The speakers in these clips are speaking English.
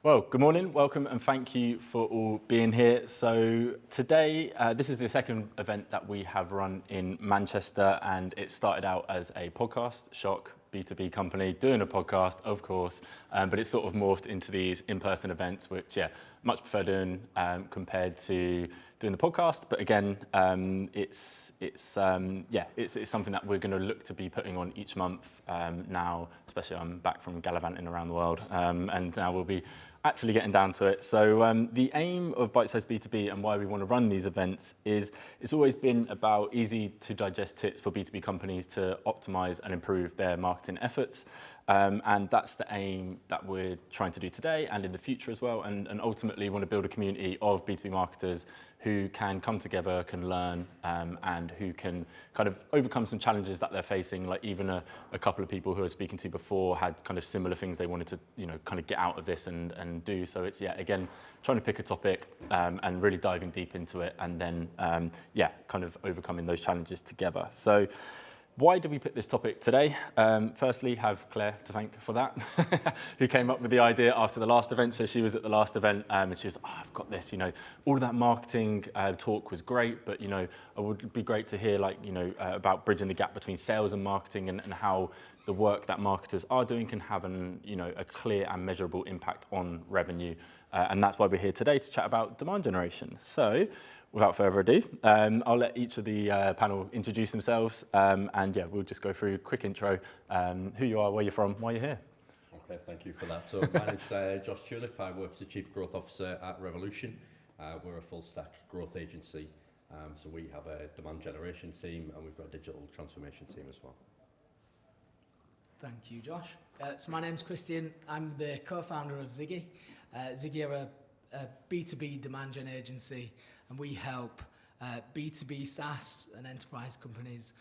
Well, good morning, welcome, and thank you for all being here. So today, this is the second event that we have run in Manchester, and it started out as a podcast, shock, B2B company, doing a podcast, of course, but it's sort of morphed into these in-person events, which, much prefer doing compared to doing the podcast. But again, it's something that we're going to look to be putting on each month now, especially I'm back from gallivanting around the world, and now we'll be actually getting down to it. So the aim of Bite-Size B2B and why we want to run these events is it's always been about easy to digest tips for B2B companies to optimize and improve their marketing efforts. And that's the aim that we're trying to do today and in the future as well. And ultimately want to build a community of B2B marketers who can come together, can learn, and who can kind of overcome some challenges that they're facing. Like even a couple of people who I was speaking to before had kind of similar things they wanted to, kind of get out of this and do. So it's, again, trying to pick a topic and really diving deep into it and then, kind of overcoming those challenges together. So why did we pick this topic today? Firstly, have Claire to thank for that, who came up with the idea after the last event. So she was at the last event and she was, I've got this, all of that marketing talk was great, but, it would be great to hear about bridging the gap between sales and marketing and how the work that marketers are doing can have a clear and measurable impact on revenue. And that's why we're here today to chat about demand generation. So, without further ado, I'll let each of the panel introduce themselves, and we'll just go through a quick intro, who you are, where you're from, why you're here. Okay, thank you for that. So my name's Josh Tulip. I work as the Chief Growth Officer at Revolution. We're a full stack growth agency, so we have a demand generation team and we've got a digital transformation team as well. Thank you, Josh. So my name's Christian. I'm the co-founder of Ziggy. Ziggy are a B2B demand gen agency, and we help B2B SaaS and enterprise companies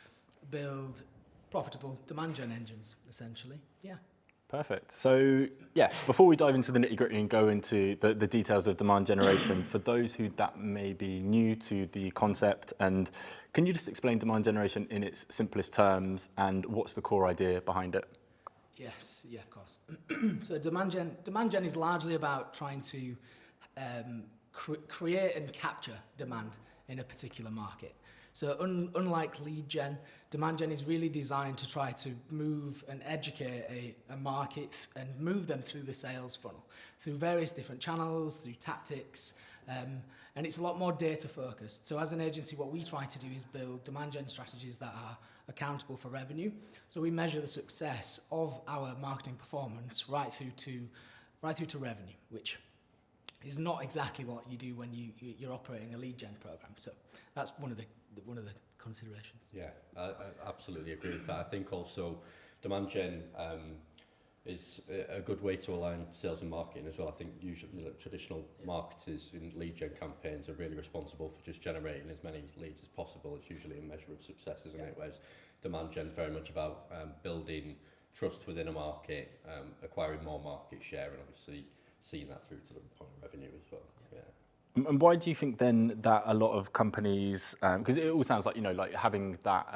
build profitable demand gen engines, essentially. Yeah. Perfect. So, before we dive into the nitty-gritty and go into the details of demand generation, for those that may be new to the concept, and can you just explain demand generation in its simplest terms and what's the core idea behind it? Yes, of course. So demand gen is largely about trying to create and capture demand in a particular market. So unlike lead gen, demand gen is really designed to try to move and educate a market and move them through the sales funnel, through various different channels, through tactics, and it's a lot more data focused. So as an agency, what we try to do is build demand gen strategies that are accountable for revenue. So we measure the success of our marketing performance right through to revenue, which is not exactly what you do when you're operating a lead gen program. So that's one of the considerations. Yeah, I absolutely agree with that. I think also demand gen is a good way to align sales and marketing as well. I think usually traditional marketers in lead gen campaigns are really responsible for just generating as many leads as possible. It's usually a measure of success, isn't it? Whereas demand gen is very much about building trust within a market, acquiring more market share, and obviously seeing that through to the point of revenue as well. Yeah. And why do you think then that a lot of companies, because it all sounds like, like having that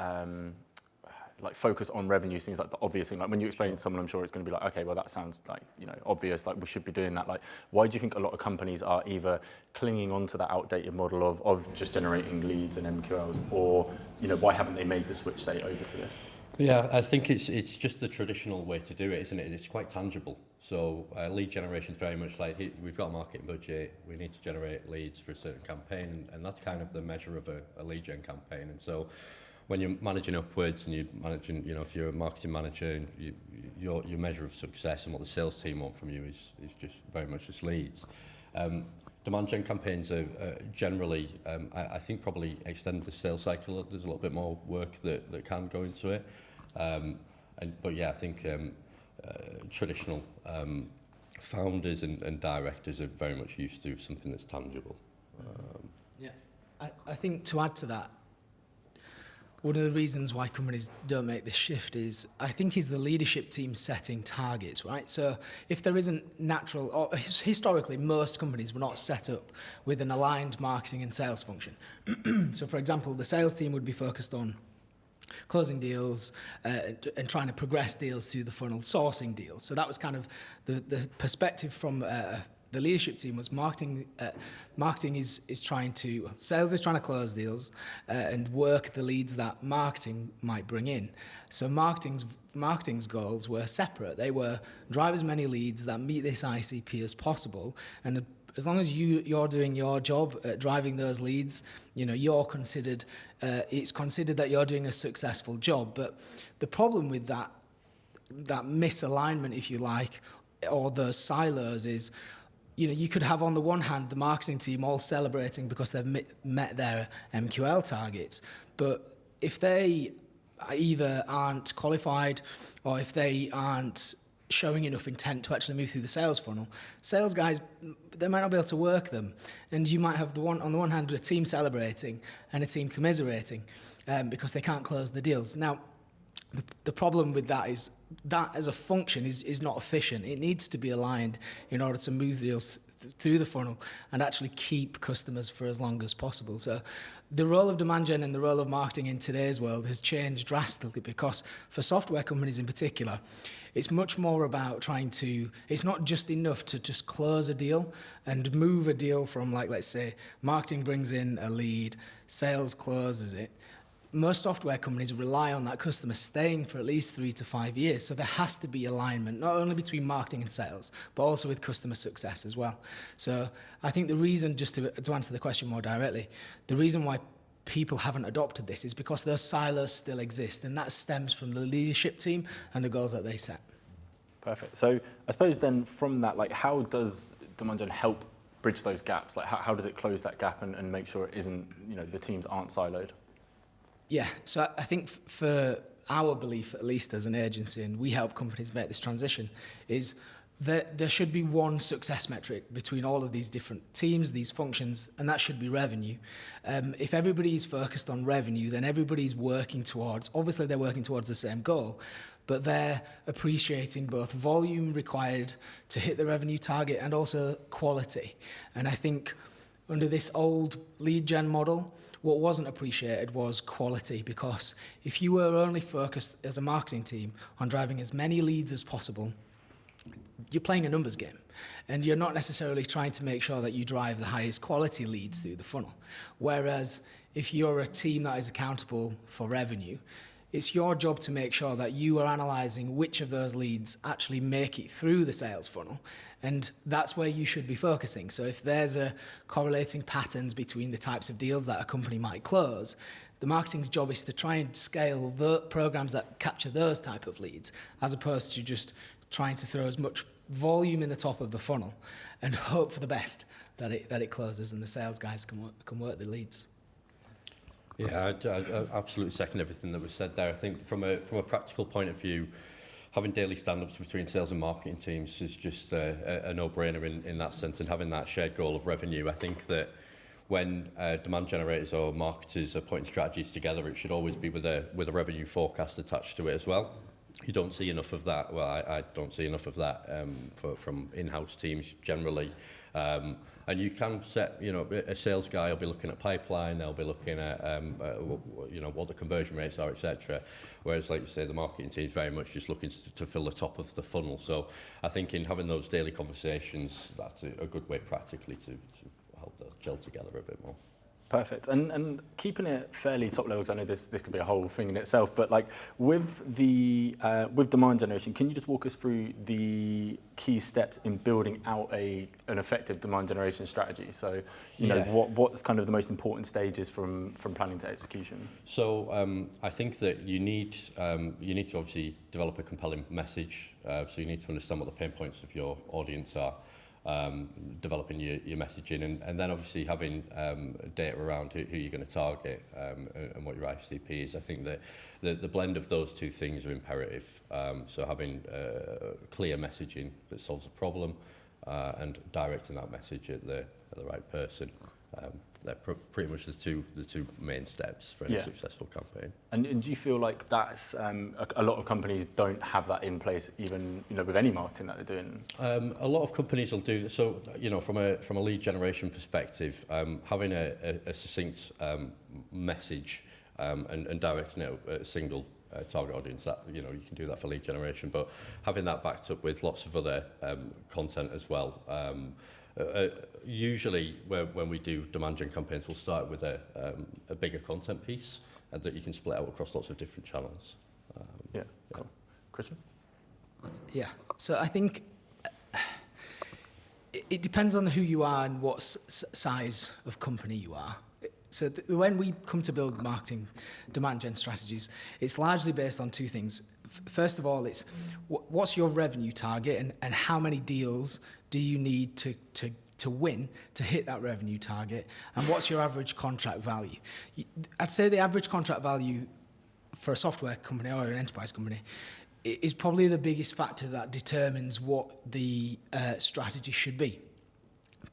like focus on revenue seems like the obvious thing. Like when you explain it to someone, I'm sure it's going to be like, okay, well that sounds like, obvious, like we should be doing that. Like, why do you think a lot of companies are either clinging on to that outdated model of just generating leads and MQLs, or, why haven't they made the switch, say, over to this? Yeah, I think it's just the traditional way to do it, isn't it? It's quite tangible. So lead generation is very much like, we've got a marketing budget, we need to generate leads for a certain campaign, and that's kind of the measure of a lead gen campaign. And so when you're managing upwards and you're managing, if you're a marketing manager, and your measure of success and what the sales team want from you is just very much just leads. Demand gen campaigns are generally, I think, probably extend the sales cycle. There's a little bit more work that can go into it. But I think traditional founders and directors are very much used to something that's tangible. I think to add to that, one of the reasons why companies don't make this shift is the leadership team setting targets, right? So if there isn't natural, or historically most companies were not set up with an aligned marketing and sales function. So for example, the sales team would be focused on closing deals and trying to progress deals through the funnel, sourcing deals. So that was kind of the perspective from the leadership team was marketing. Marketing is trying to, sales is trying to close deals and work the leads that marketing might bring in. So marketing's goals were separate. They were drive as many leads that meet this ICP as possible, and as long as you're doing your job at driving those leads, you're considered. It's considered that you're doing a successful job. But the problem with that misalignment, if you like, or those silos is, you could have on the one hand the marketing team all celebrating because they've met their MQL targets, but if they either aren't qualified or if they aren't showing enough intent to actually move through the sales funnel, sales guys, they might not be able to work them. And you might have on the one hand a team celebrating and a team commiserating because they can't close the deals. Now, the problem with that is that as a function is not efficient. It needs to be aligned in order to move deals through the funnel and actually keep customers for as long as possible. So the role of demand gen and the role of marketing in today's world has changed drastically, because for software companies in particular, it's much more about it's not just enough to just close a deal and move a deal from, like, let's say, marketing brings in a lead, sales closes it. Most software companies rely on that customer staying for at least 3 to 5 years. So there has to be alignment, not only between marketing and sales, but also with customer success as well. So I think the reason, just to answer the question more directly, the reason why people haven't adopted this is because those silos still exist, and that stems from the leadership team and the goals that they set. Perfect. So I suppose then from that, like, how does demand gen help bridge those gaps? Like, how does it close that gap and make sure it isn't, the teams aren't siloed? Yeah, so I think for our belief, at least as an agency, and we help companies make this transition, is that there should be one success metric between all of these different teams, these functions, and that should be revenue. If everybody's focused on revenue, then everybody's working towards, obviously they're working towards the same goal, but they're appreciating both volume required to hit the revenue target and also quality. And I think under this old lead gen model, what wasn't appreciated was quality, because if you were only focused as a marketing team on driving as many leads as possible, you're playing a numbers game, and you're not necessarily trying to make sure that you drive the highest quality leads through the funnel. Whereas if you're a team that is accountable for revenue, it's your job to make sure that you are analysing which of those leads actually make it through the sales funnel. And that's where you should be focusing. So if there's a correlating patterns between the types of deals that a company might close, the marketing's job is to try and scale the programs that capture those type of leads, as opposed to just trying to throw as much volume in the top of the funnel and hope for the best that it closes and the sales guys can work the leads. Yeah, I absolutely second everything that was said there. I think from a practical point of view, having daily stand-ups between sales and marketing teams is just a no-brainer in that sense, and having that shared goal of revenue. I think that when demand generators or marketers are putting strategies together, it should always be with a revenue forecast attached to it as well. You don't see enough of that. Well, I don't see enough of that from in-house teams generally. And you can set, a sales guy will be looking at pipeline, they'll be looking at, what the conversion rates are, etc. Whereas, like you say, the marketing team is very much just looking to fill the top of the funnel. So I think in having those daily conversations, that's a good way practically to help them gel together a bit more. Perfect. And keeping it fairly top level, because I know this could be a whole thing in itself, but like with demand generation, can you just walk us through the key steps in building out an effective demand generation strategy? So, what's kind of the most important stages from planning to execution? So I think that you need to obviously develop a compelling message. So you need to understand what the pain points of your audience are. Developing your messaging and then obviously having data around who you're going to target and what your ICP is. I think that the blend of those two things are imperative. So having clear messaging that solves a problem and directing that message at the right person. They're pretty much the two main steps for any successful campaign. And do you feel like that's a lot of companies don't have that in place, even with any marketing that they're doing? A lot of companies will do so. From a lead generation perspective, having a succinct message and directing it at a single target audience. That, you can do that for lead generation, but having that backed up with lots of other content as well. Usually when we do demand gen campaigns, we'll start with a bigger content piece and that you can split out across lots of different channels. Cool. Christian? Yeah, so I think it depends on who you are and what size of company you are. So when we come to build marketing demand gen strategies, it's largely based on two things. First of all, it's what's your revenue target and how many deals do you need to win to hit that revenue target, and what's your average contract value. I'd say the average contract value for a software company or an enterprise company is probably the biggest factor that determines what the strategy should be.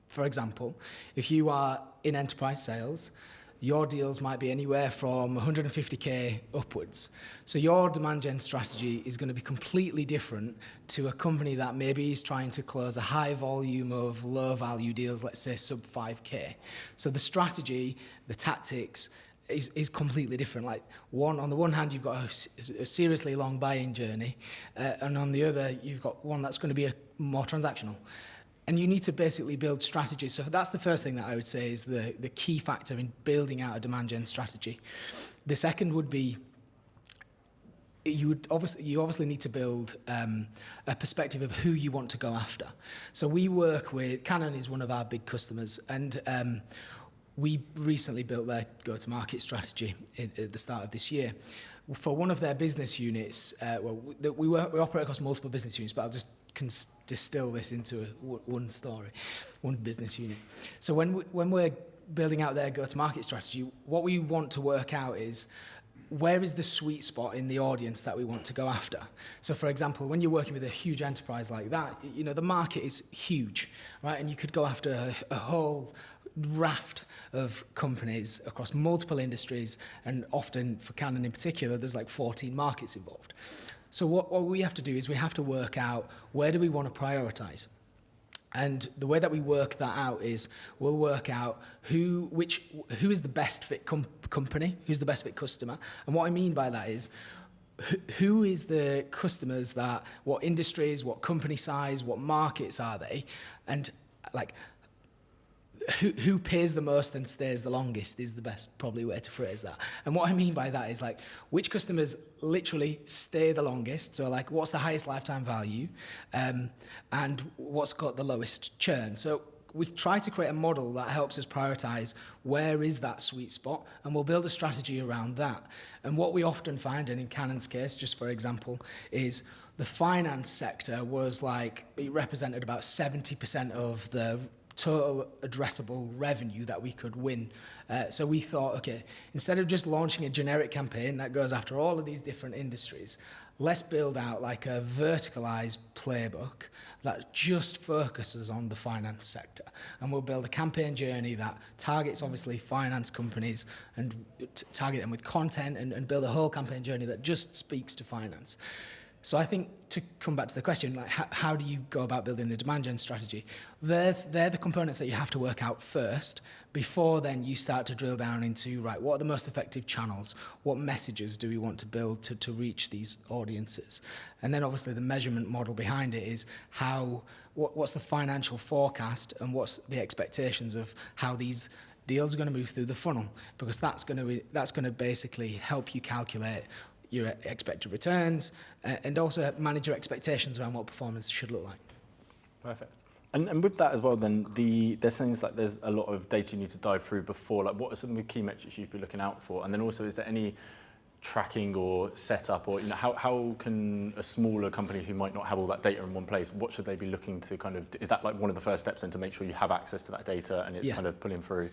For example, if you are in enterprise sales, your deals might be anywhere from 150k upwards. So your demand gen strategy is going to be completely different to a company that maybe is trying to close a high volume of low value deals, let's say sub 5k. So the strategy, the tactics is completely different. Like on the one hand, you've got a seriously long buying journey, and on the other, you've got one that's going to be more transactional. And you need to basically build strategies. So that's the first thing that I would say is the key factor in building out a demand gen strategy. The second would be you obviously need to build a perspective of who you want to go after. So we work with Canon is one of our big customers, and we recently built their go-to-market strategy at the start of this year. For one of their business units, we operate across multiple business units, but I'll just distill this into one story, one business unit. So when we're building out their go-to-market strategy, what we want to work out is where is the sweet spot in the audience that we want to go after. So for example, when you're working with a huge enterprise like that, the market is huge, right? And you could go after a whole raft of companies across multiple industries, and often for Canon in particular, there's like 14 markets involved. So what we have to do is we have to work out where do we want to prioritize. And the way that we work that out is we'll work out who is the best fit company, who's the best fit customer. And what I mean by that is who is the customers that, what industries, what company size, what markets are they, and like who pays the most and stays the longest is the best probably way to phrase that. And what I mean by that is like which customers literally stay the longest, so like what's the highest lifetime value, and what's got the lowest churn. So we try to create a model that helps us prioritize where is that sweet spot, and we'll build a strategy around that. And what we often find, and in Canon's case, just for example, is the finance sector was like, it represented about 70% of the total addressable revenue that we could win. So we thought, okay, instead of just launching a generic campaign that goes after all of these different industries, let's build out like a verticalized playbook that just focuses on the finance sector. And we'll build a campaign journey that targets obviously finance companies and target them with content and build a whole campaign journey that just speaks to finance. So I think to come back to the question, like how do you go about building a demand gen strategy? They're the components that you have to work out first before then you start to drill down into, right, what are the most effective channels? What messages do we want to build to reach these audiences? And then obviously the measurement model behind it is what's the financial forecast and what's the expectations of how these deals are going to move through the funnel, because that's going to basically help you calculate your expected returns and also manage your expectations around what performance should look like. Perfect. And with that as well, then there's things like there's a lot of data you need to dive through before. Like, what are some of the key metrics you'd be looking out for? And then also, is there any tracking or setup, or how can a smaller company who might not have all that data in one place, what should they be looking to kind of? Is that like one of the first steps in to make sure you have access to that data and it's kind of pulling through?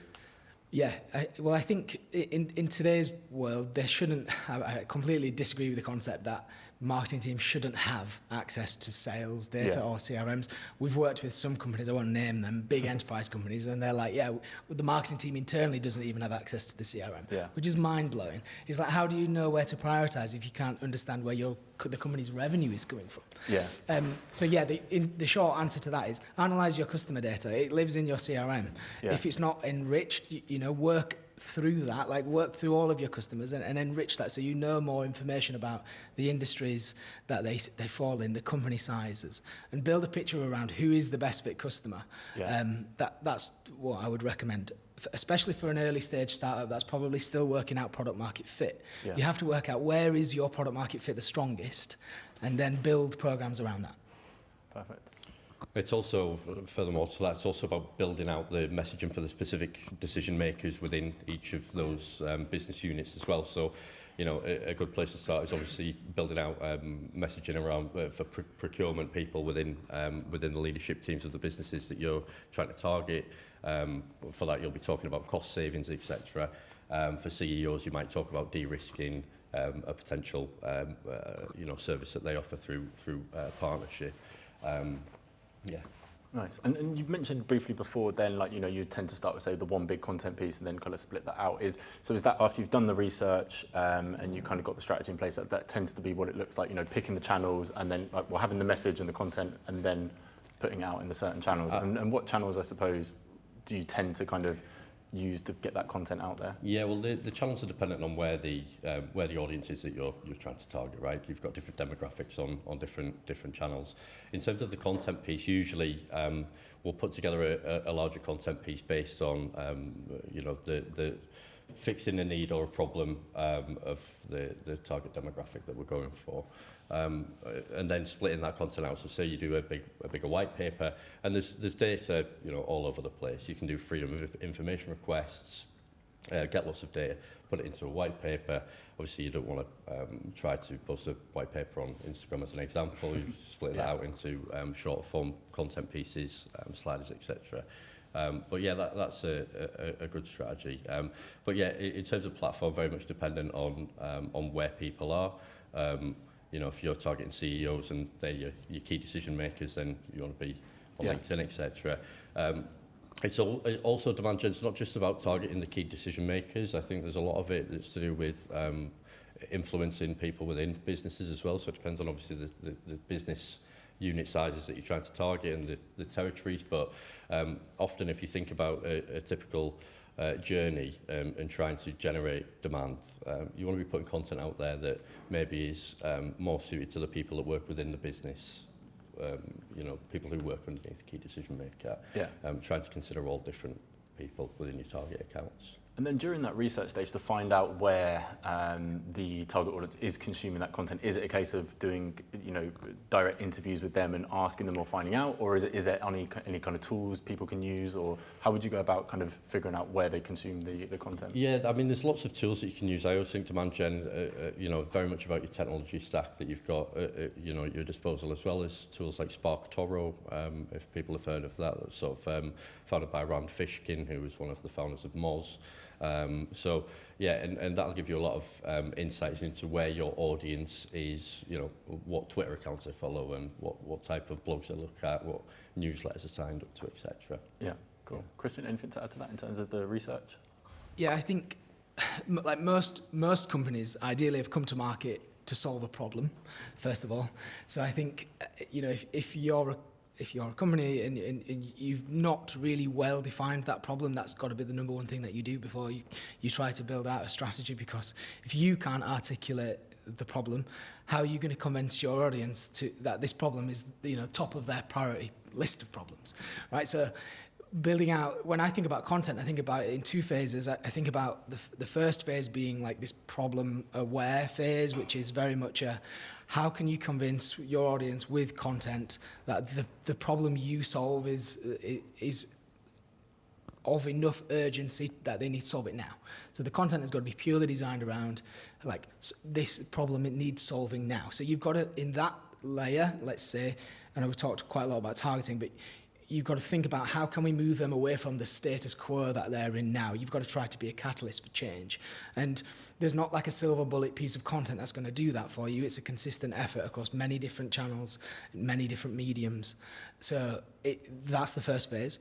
Yeah, I think in today's world, there shouldn't. I completely disagree with the concept that marketing teams shouldn't have access to sales data or CRMs. We've worked with some companies, I won't name them, big enterprise companies, and they're like, the marketing team internally doesn't even have access to the CRM, which is mind-blowing. It's like, how do you know where to prioritize if you can't understand where the company's revenue is coming from? The short answer to that is analyze your customer data. It lives in your CRM. If it's not enriched, work through that, like work through all of your customers and enrich that so you know more information about the industries that they fall in, the company sizes, and build a picture around who is the best fit customer. Yeah. That's what I would recommend, especially for an early stage startup that's probably still working out product market fit. Yeah. You have to work out where is your product market fit the strongest, and then build programs around that. Perfect. It's also, furthermore to that, it's also about building out the messaging for the specific decision makers within each of those business units as well. So, you know, a good place to start is obviously building out messaging around for procurement people within the leadership teams of the businesses that you're trying to target. For that, you'll be talking about cost savings, etc. For CEOs, you might talk about de-risking a potential service that they offer through partnership. Yeah. Nice. And you mentioned briefly before then, like, you know, you tend to start with, say, the one big content piece and then kind of split that out. Is that after you've done the research and you kind of got the strategy in place, that tends to be what it looks like, you know, picking the channels and then, like, well, having the message and the content and then putting it out in the certain channels. And what channels, I suppose, do you tend to kind of use to get that content out there? Yeah, well, the channels are dependent on where the audience is that you're trying to target, right? You've got different demographics on different channels. In terms of the content piece, usually we'll put together a larger content piece based on the fixing a need or a problem of the target demographic that we're going for. And then splitting that content out. So say you do a bigger white paper, and there's data, you know, all over the place. You can do freedom of information requests, get lots of data, put it into a white paper. Obviously, you don't want to try to post a white paper on Instagram as an example. You split that out into short form content pieces, sliders, etc. But yeah, that's a good strategy. But yeah, in terms of platform, very much dependent on where people are. You know, if you're targeting CEOs and they're your key decision makers, then you want to be on LinkedIn, etc. It's also demand gen. It's not just about targeting the key decision makers. I think there's a lot of it that's to do with influencing people within businesses as well. So it depends on obviously the business unit sizes that you're trying to target and the territories. But often, if you think about a typical journey and trying to generate demand, you want to be putting content out there that maybe is more suited to the people that work within the business, people who work underneath the key decision maker, trying to consider all different people within your target accounts. And then during that research stage, to find out where the target audience is consuming that content, is it a case of doing, you know, direct interviews with them and asking them or finding out, or is there any kind of tools people can use, or how would you go about kind of figuring out where they consume the content? Yeah, I mean, there's lots of tools that you can use. I always think demand gen, very much about your technology stack that you've got, at your disposal, as well as tools like Spark Toro, if people have heard of that. That's sort of founded by Rand Fishkin, who was one of the founders of Moz. And that'll give you a lot of insights into where your audience is, you know, what Twitter accounts they follow and what type of blogs they look at, what newsletters are signed up to, etc. Yeah, cool. Yeah. Christian, anything to add to that in terms of the research? Yeah, I think like most companies ideally have come to market to solve a problem, first of all. So I think, you know, if you're a company and you've not really well defined that problem, that's got to be the number one thing that you do before you try to build out a strategy, because if you can't articulate the problem, how are you going to convince your audience that this problem is, you know, top of their priority list of problems, right? So building out, when I think about content, I think about it in two phases. I think about the first phase being like this problem aware phase, which is very much how can you convince your audience with content that the problem you solve is of enough urgency that they need to solve it now. So the content has got to be purely designed around like this problem, it needs solving now. So you've got to, in that layer, let's say, I know we've talked quite a lot about targeting, but you've got to think about how can we move them away from the status quo that they're in now. You've got to try to be a catalyst for change. And there's not like a silver bullet piece of content that's going to do that for you. It's a consistent effort across many different channels, many different mediums. So that's the first phase.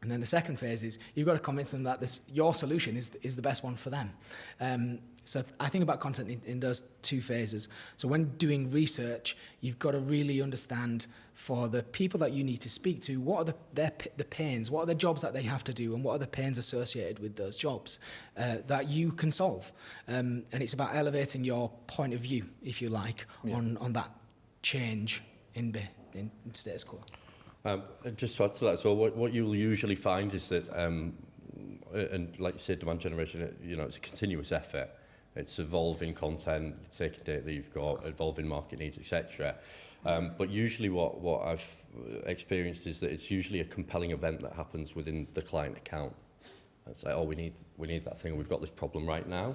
And then the second phase is you've got to convince them that your solution is the best one for them. So I think about content in those two phases. So when doing research, you've got to really understand for the people that you need to speak to, what are the pains, what are the jobs that they have to do, and what are the pains associated with those jobs that you can solve. And it's about elevating your point of view, if you like, on that change in status quo. Just to add to that, so what you'll usually find is that, and like you said, demand generation, it's a continuous effort. It's evolving content, taking data that you've got, evolving market needs, etc. But usually what I've experienced is that it's usually a compelling event that happens within the client account. It's like, oh, we need that thing, we've got this problem right now.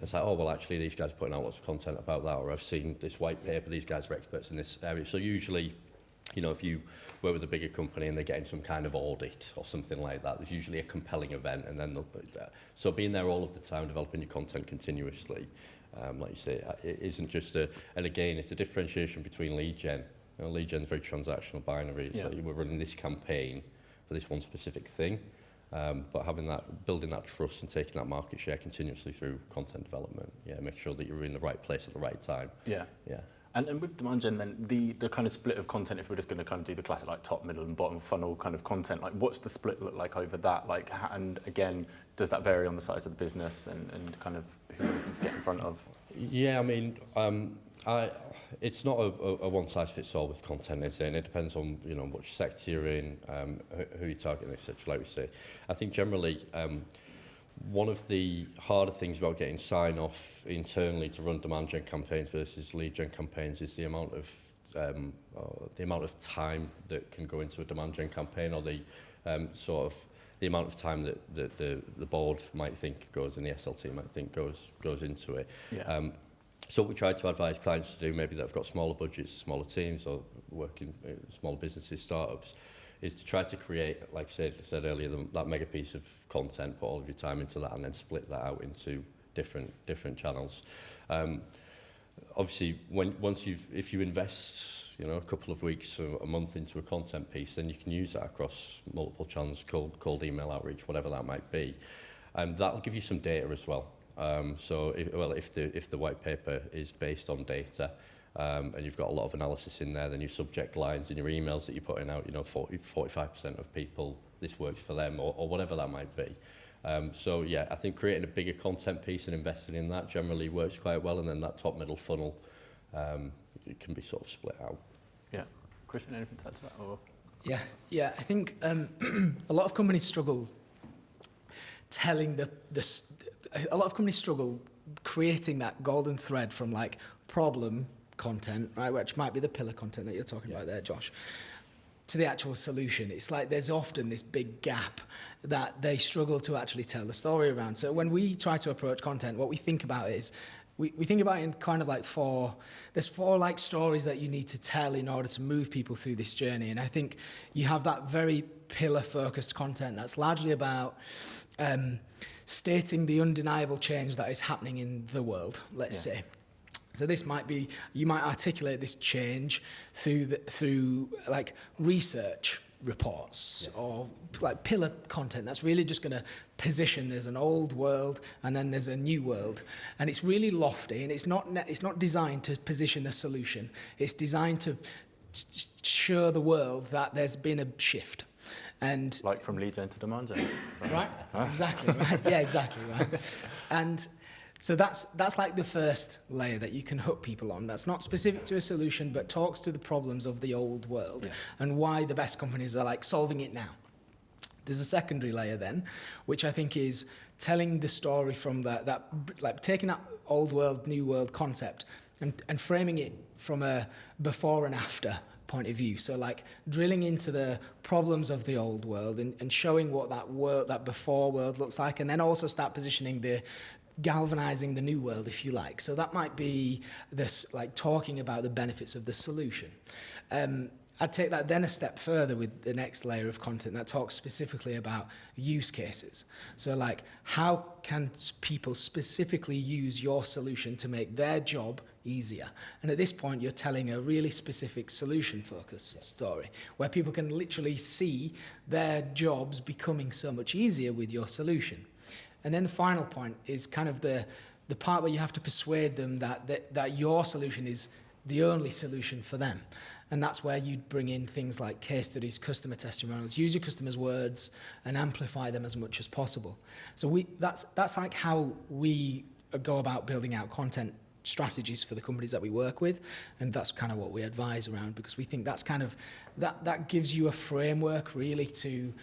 It's like, oh, well, actually, these guys are putting out lots of content about that, or I've seen this white paper, these guys are experts in this area. So usually, if you work with a bigger company and they're getting some kind of audit or something like that, there's usually a compelling event, and then they'll put that. So being there all of the time, developing your content continuously, like you say, it isn't just and again, it's a differentiation between lead gen. Lead gen is very transactional, binary. It's like we're running this campaign for this one specific thing, but building that trust and taking that market share continuously through content development. Make sure that you're in the right place at the right time. Yeah. And with demand gen, then the kind of split of content, if we're just going to kind of do the classic like top, middle, and bottom funnel kind of content, like what's the split look like over that? Like, and again, does that vary on the size of the business and kind of who you're looking to get in front of? Yeah, I mean, it's not a one size fits all with content, is it? And it depends on which sector you're in, who you're targeting, etc. Like we say, I think generally. One of the harder things about getting sign-off internally to run demand gen campaigns versus lead gen campaigns is the amount of time that can go into a demand gen campaign, or the the amount of time that the board might think goes, and the SLT might think goes into it. So what we try to advise clients to do, maybe that have got smaller budgets, smaller teams, or work in smaller businesses, startups, is to try to create, like I said earlier, that mega piece of content, put all of your time into that, and then split that out into different channels. Obviously, if you invest, a couple of weeks or a month into a content piece, then you can use that across multiple channels, cold email outreach, whatever that might be, and that'll give you some data as well. So if the white paper is based on data, and you've got a lot of analysis in there, then your subject lines and your emails that you're putting out, 45% of people, this works for them, or whatever that might be. So I think creating a bigger content piece and investing in that generally works quite well, and then that top middle funnel, it can be sort of split out. Yeah. Christian, anything to add to that? Or? Yeah. I think a lot of companies struggle creating that golden thread from like problem content, right, which might be the pillar content that you're talking about there, Josh, to the actual solution. It's like there's often this big gap that they struggle to actually tell the story around. So when we try to approach content, what we think about is we think about it in kind of like there's four like stories that you need to tell in order to move people through this journey. And I think you have that very pillar focused content that's largely about stating the undeniable change that is happening in the world, let's say. So this might be, you might articulate this change through like research reports or like pillar content that's really just going to position there's an old world and then there's a new world, and it's really lofty, and it's not designed to position a solution. It's designed to show the world that there's been a shift. And like from lead gen to demand gen. Right? Exactly, right? Yeah, exactly, right. And so that's like the first layer that you can hook people on. That's not specific to a solution, but talks to the problems of the old world and why the best companies are like solving it now. There's a secondary layer then, which I think is telling the story from that like taking that old world, new world concept and framing it from a before and after point of view. So like drilling into the problems of the old world and showing what that before world looks like, and then also start positioning galvanizing the new world, if you like. So that might be this, like talking about the benefits of the solution. I'd take that then a step further with the next layer of content that talks specifically about use cases. So like, how can people specifically use your solution to make their job easier. And at this point, you're telling a really specific solution-focused story where people can literally see their jobs becoming so much easier with your solution. And then the final point is kind of the part where you have to persuade them that your solution is the only solution for them. And that's where you'd bring in things like case studies, customer testimonials, use your customers' words and amplify them as much as possible. So that's like how we go about building out content strategies for the companies that we work with, and that's kind of what we advise around, because we think that's kind of that gives you a framework really to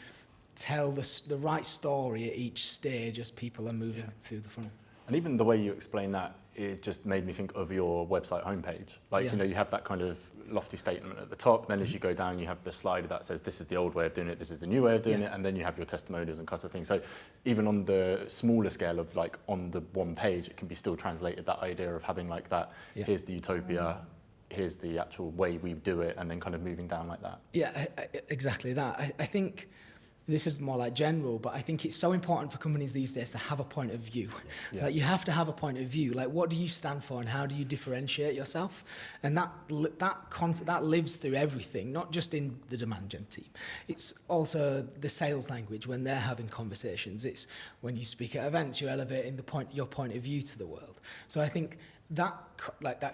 tell the right story at each stage as people are moving through the funnel. And even the way you explain that, it just made me think of your website homepage. Like, you know, you have that kind of lofty statement at the top, then as you go down, you have the slide that says, this is the old way of doing it, this is the new way of doing it, and then you have your testimonials and customer things. So even on the smaller scale of like on the one page, it can be still translated, that idea of having like that, here's the utopia, here's the actual way we do it, and then kind of moving down like that. Yeah, exactly that. I think this is more like general, but I think it's so important for companies these days to have a point of view. Yeah. Like, you have to have a point of view. Like, what do you stand for and how do you differentiate yourself? And that lives through everything, not just in the demand gen team. It's also the sales language when they're having conversations. It's when you speak at events, you're elevating your point of view to the world. So I think that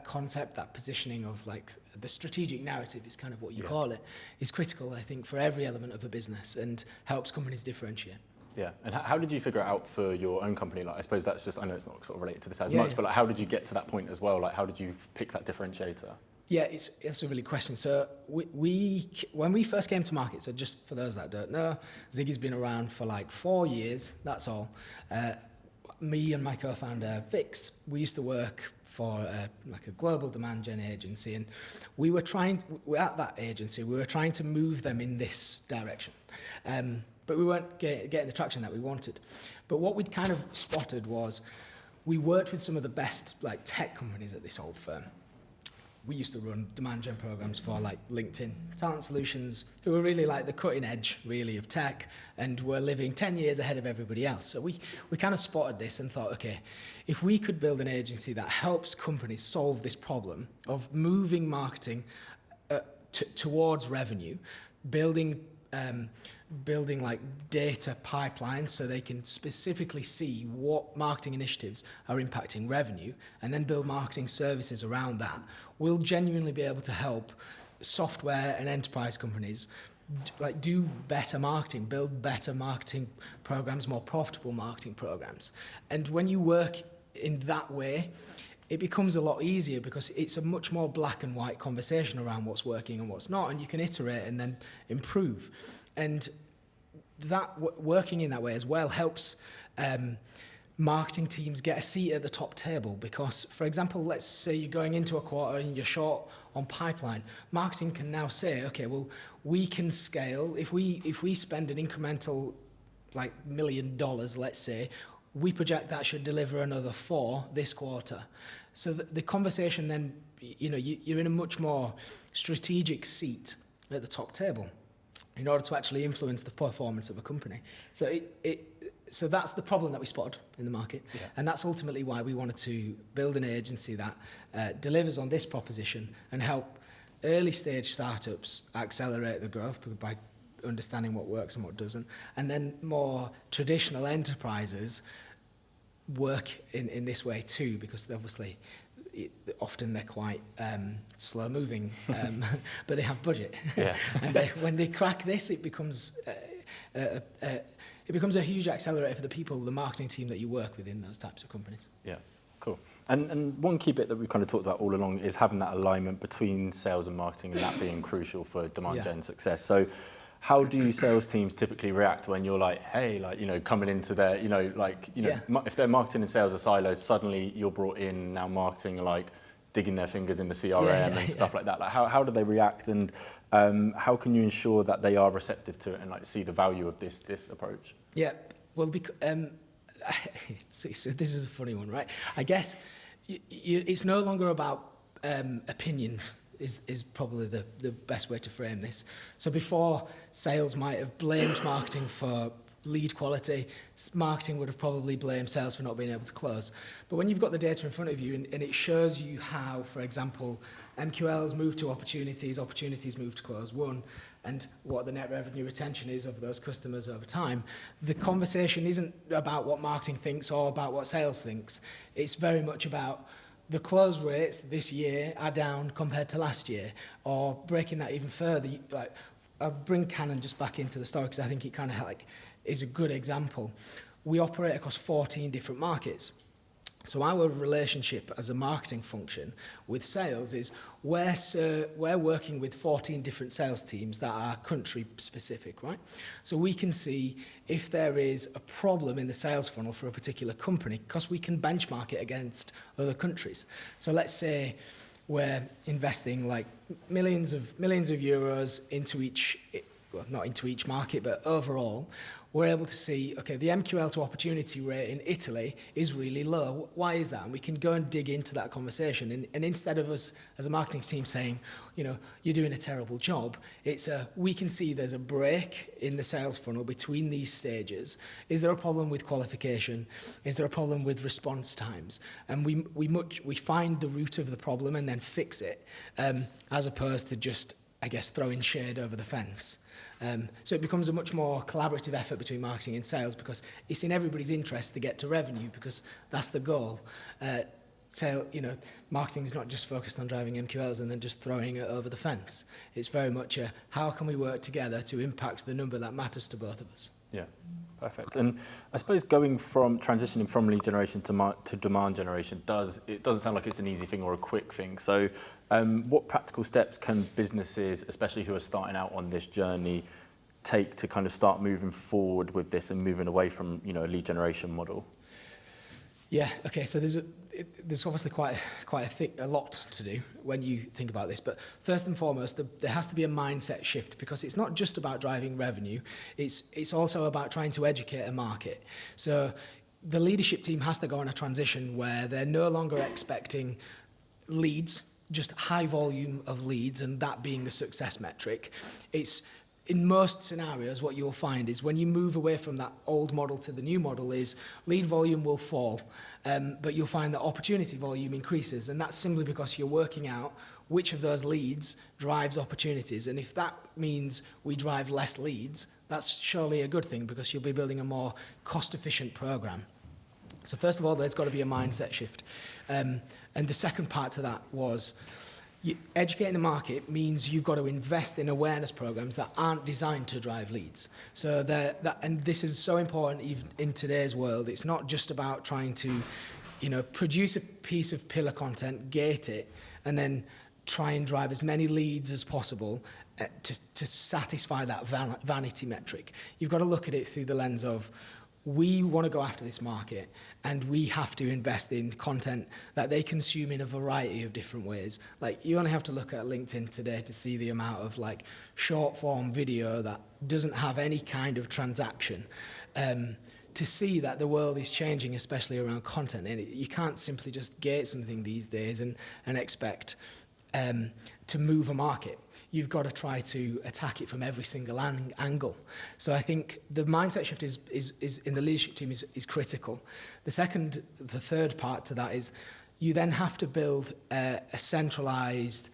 concept, that positioning of like the strategic narrative is kind of what you call it, is critical, I think, for every element of a business and helps companies differentiate. Yeah, and how did you figure it out for your own company? Like, I suppose that's just, I know it's not sort of related to this as much, but like, how did you get to that point as well? Like, how did you pick that differentiator? Yeah, it's a really question. So when we first came to market, so just for those that don't know, Ziggy's been around for like 4 years, that's all. Me and my co-founder Vix, we used to work for like a global demand gen agency, and we were at that agency, we were trying to move them in this direction, but we weren't getting the traction that we wanted. But what we'd kind of spotted was we worked with some of the best like tech companies at this old firm. We used to run demand gen programs for like LinkedIn Talent Solutions, who were really like the cutting edge really of tech and were living 10 years ahead of everybody else. So we kind of spotted this and thought, okay, if we could build an agency that helps companies solve this problem of moving marketing towards revenue, building like data pipelines so they can specifically see what marketing initiatives are impacting revenue, and then build marketing services around that, we'll genuinely be able to help software and enterprise companies like do better marketing, build better marketing programs, more profitable marketing programs. And when you work in that way, it becomes a lot easier because it's a much more black and white conversation around what's working and what's not, and you can iterate and then improve. And that working in that way as well helps marketing teams get a seat at the top table, because, for example, let's say you're going into a quarter and you're short on pipeline. Marketing can now say, okay, well, we can scale. If we spend an incremental like $1 million, let's say, we project that should deliver another 4 this quarter. So the conversation then, you know, you're in a much more strategic seat at the top table in order to actually influence the performance of a company. So that's the problem that we spotted in the market. Yeah. And that's ultimately why we wanted to build an agency that delivers on this proposition and help early stage startups accelerate the growth by understanding what works and what doesn't. And then more traditional enterprises work in this way too, because obviously often they're quite slow moving, but they have budget. Yeah. And when they crack this, it becomes a huge accelerator for the people, the marketing team that you work with in those types of companies. Yeah, cool. And one key bit that we've kind of talked about all along is having that alignment between sales and marketing, and that being crucial for demand gen success. So how do sales teams typically react when you're like, hey, like, you know, coming into their, you know, like, you know, if their marketing and sales are siloed, suddenly you're brought in, now marketing are like digging their fingers in the CRM and stuff like that. Like how do they react, and how can you ensure that they are receptive to it and like see the value of this approach? Yeah, well, so this is a funny one, right? I guess it's no longer about opinions. Is probably the best way to frame this. So before, sales might have blamed marketing for lead quality. Marketing would have probably blamed sales for not being able to close. But when you've got the data in front of you and it shows you how, for example, MQLs move to opportunities, opportunities move to close won, and what the net revenue retention is of those customers over time, the conversation isn't about what marketing thinks or about what sales thinks. It's very much about the close rates this year are down compared to last year, or breaking that even further. Like, I'll bring Canon just back into the story because I think it kind of like is a good example. We operate across 14 different markets. So our relationship as a marketing function with sales is we're working with 14 different sales teams that are country specific, right? So we can see if there is a problem in the sales funnel for a particular company because we can benchmark it against other countries. So let's say we're investing like millions of euros into each, well, not into each market, but overall, we're able to see, okay, the MQL to opportunity rate in Italy is really low. Why is that? And we can go and dig into that conversation. And instead of us as a marketing team saying, you know, you're doing a terrible job, we can see there's a break in the sales funnel between these stages. Is there a problem with qualification? Is there a problem with response times? And we find the root of the problem and then fix it, as opposed to just, I guess, throwing shade over the fence. So it becomes a much more collaborative effort between marketing and sales because it's in everybody's interest to get to revenue because that's the goal. Marketing is not just focused on driving MQLs and then just throwing it over the fence. It's very much how can we work together to impact the number that matters to both of us. Yeah, perfect. And I suppose transitioning from lead generation to demand generation it doesn't sound like it's an easy thing or a quick thing. So what practical steps can businesses, especially who are starting out on this journey, take to kind of start moving forward with this and moving away from, you know, a lead generation model? Yeah. Okay. So there's obviously quite a lot to do when you think about this. But first and foremost, there has to be a mindset shift because it's not just about driving revenue. It's also about trying to educate a market. So the leadership team has to go on a transition where they're no longer expecting leads, just high volume of leads, and that being the success metric. In most scenarios, what you'll find is when you move away from that old model to the new model is lead volume will fall, but you'll find that opportunity volume increases, and that's simply because you're working out which of those leads drives opportunities. And if that means we drive less leads, that's surely a good thing because you'll be building a more cost-efficient program. So first of all, there's got to be a mindset shift. And the second part to that was educating the market means you've got to invest in awareness programs that aren't designed to drive leads. So and this is so important even in today's world. It's not just about trying to, produce a piece of pillar content, gate it, and then try and drive as many leads as possible to satisfy that vanity metric. You've got to look at it through the lens of, we want to go after this market and we have to invest in content that they consume in a variety of different ways. Like, you only have to look at LinkedIn today to see the amount of short form video that doesn't have any kind of transaction, to see that the world is changing, especially around content. And you can't simply just gate something these days and expect to move a market. You've got to try to attack it from every single angle. So I think the mindset shift is in the leadership team is critical. The third part to that is you then have to build a centralized,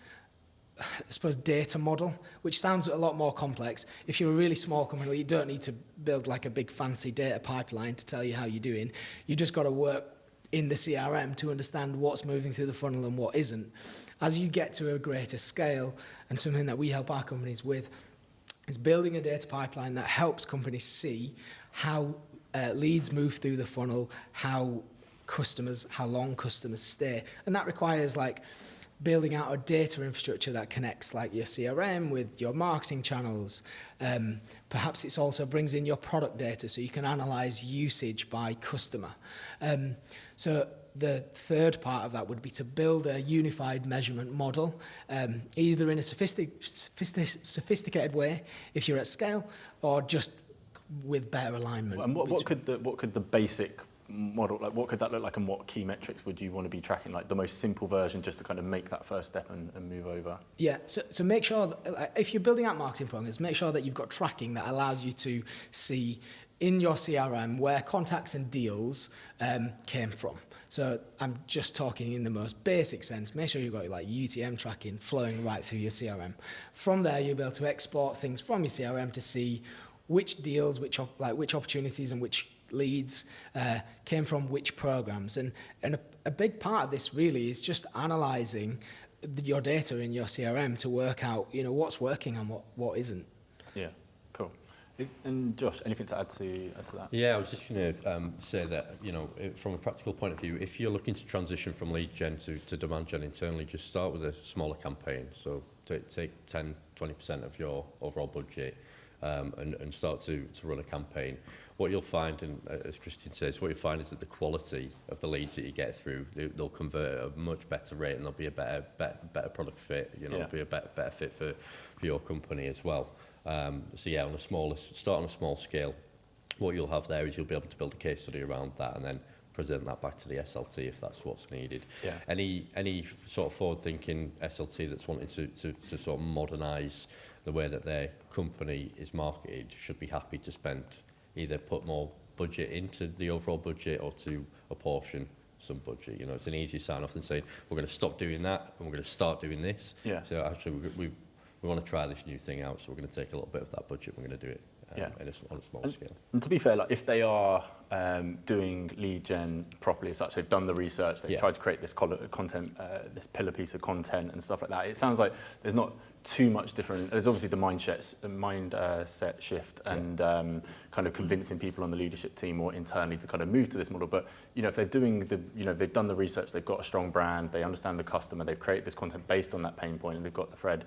I suppose, data model, which sounds a lot more complex. If you're a really small company, you don't need to build a big fancy data pipeline to tell you how you're doing. You just got to work in the CRM to understand what's moving through the funnel and what isn't. As you get to a greater scale, and something that we help our companies with is building a data pipeline that helps companies see how leads move through the funnel, how long customers stay. And that requires building out a data infrastructure that connects your CRM with your marketing channels. Perhaps it also brings in your product data so you can analyze usage by customer. So the third part of that would be to build a unified measurement model, either in a sophisticated way if you're at scale, or just with better alignment. And what could the basic model, what could that look like, and what key metrics would you want to be tracking? The most simple version, just to kind of make that first step and move over. Yeah, so make sure that, if you're building out marketing programs, make sure that you've got tracking that allows you to see in your CRM where contacts and deals came from. So I'm just talking in the most basic sense. Make sure you've got like UTM tracking flowing right through your CRM. From there, you'll be able to export things from your CRM to see which deals, which opportunities and which leads came from which programs. And a big part of this really is just analysing your data in your CRM to work out, what's working and what isn't. Yeah, cool. And Josh, anything to add to that? Yeah, I was just going to say that, from a practical point of view, if you're looking to transition from lead gen to demand gen internally, just start with a smaller campaign. So take 10, 20% of your overall budget and start to run a campaign. What you'll find, and as Christian says, what you'll find is that the quality of the leads that you get through, they'll convert at a much better rate, and there'll be a better product fit. It'll be a better fit for your company as well. So yeah, start on a small scale. What you'll have there is you'll be able to build a case study around that, and then present that back to the SLT if that's what's needed. Yeah. Any sort of forward-thinking SLT that's wanting to sort of modernise the way that their company is marketed should be happy to spend, either put more budget into the overall budget or to apportion some budget. It's an easier sign-off than saying we're going to stop doing that and we're going to start doing this. Yeah. So actually we want to try this new thing out, so we're going to take a little bit of that budget, we're going to do it on a small scale. And to be fair, like if they are doing lead gen properly as such, they've done the research, they've tried to create this content, this pillar piece of content and stuff like that. It sounds like there's not too much different. There's obviously the mindset shift and kind of convincing people on the leadership team or internally to kind of move to this model. But if they're doing they've done the research, they've got a strong brand, they understand the customer, they've created this content based on that pain point, and they've got the thread.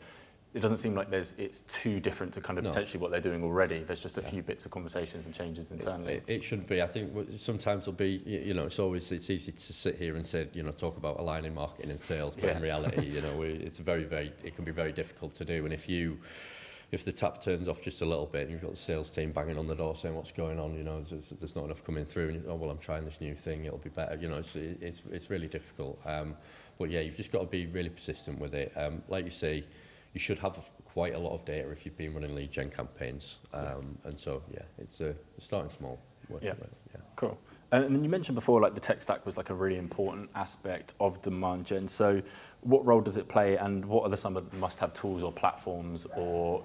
It doesn't seem like it's too different to kind of potentially what they're doing already. There's just a few bits of conversations and changes internally. It shouldn't be. I think sometimes there'll be, it's easy to sit here and say, talk about aligning marketing and sales, but in reality, it's it can be very difficult to do. And if the tap turns off just a little bit and you've got the sales team banging on the door saying what's going on, there's not enough coming through, and I'm trying this new thing, it'll be better. It's really difficult. But yeah, you've just got to be really persistent with it. Like you say, you should have quite a lot of data if you've been running lead gen campaigns. And so, it's starting small. Cool. And then you mentioned before, like the tech stack was like a really important aspect of demand gen. So what role does it play, and what are some of the must-have tools or platforms or,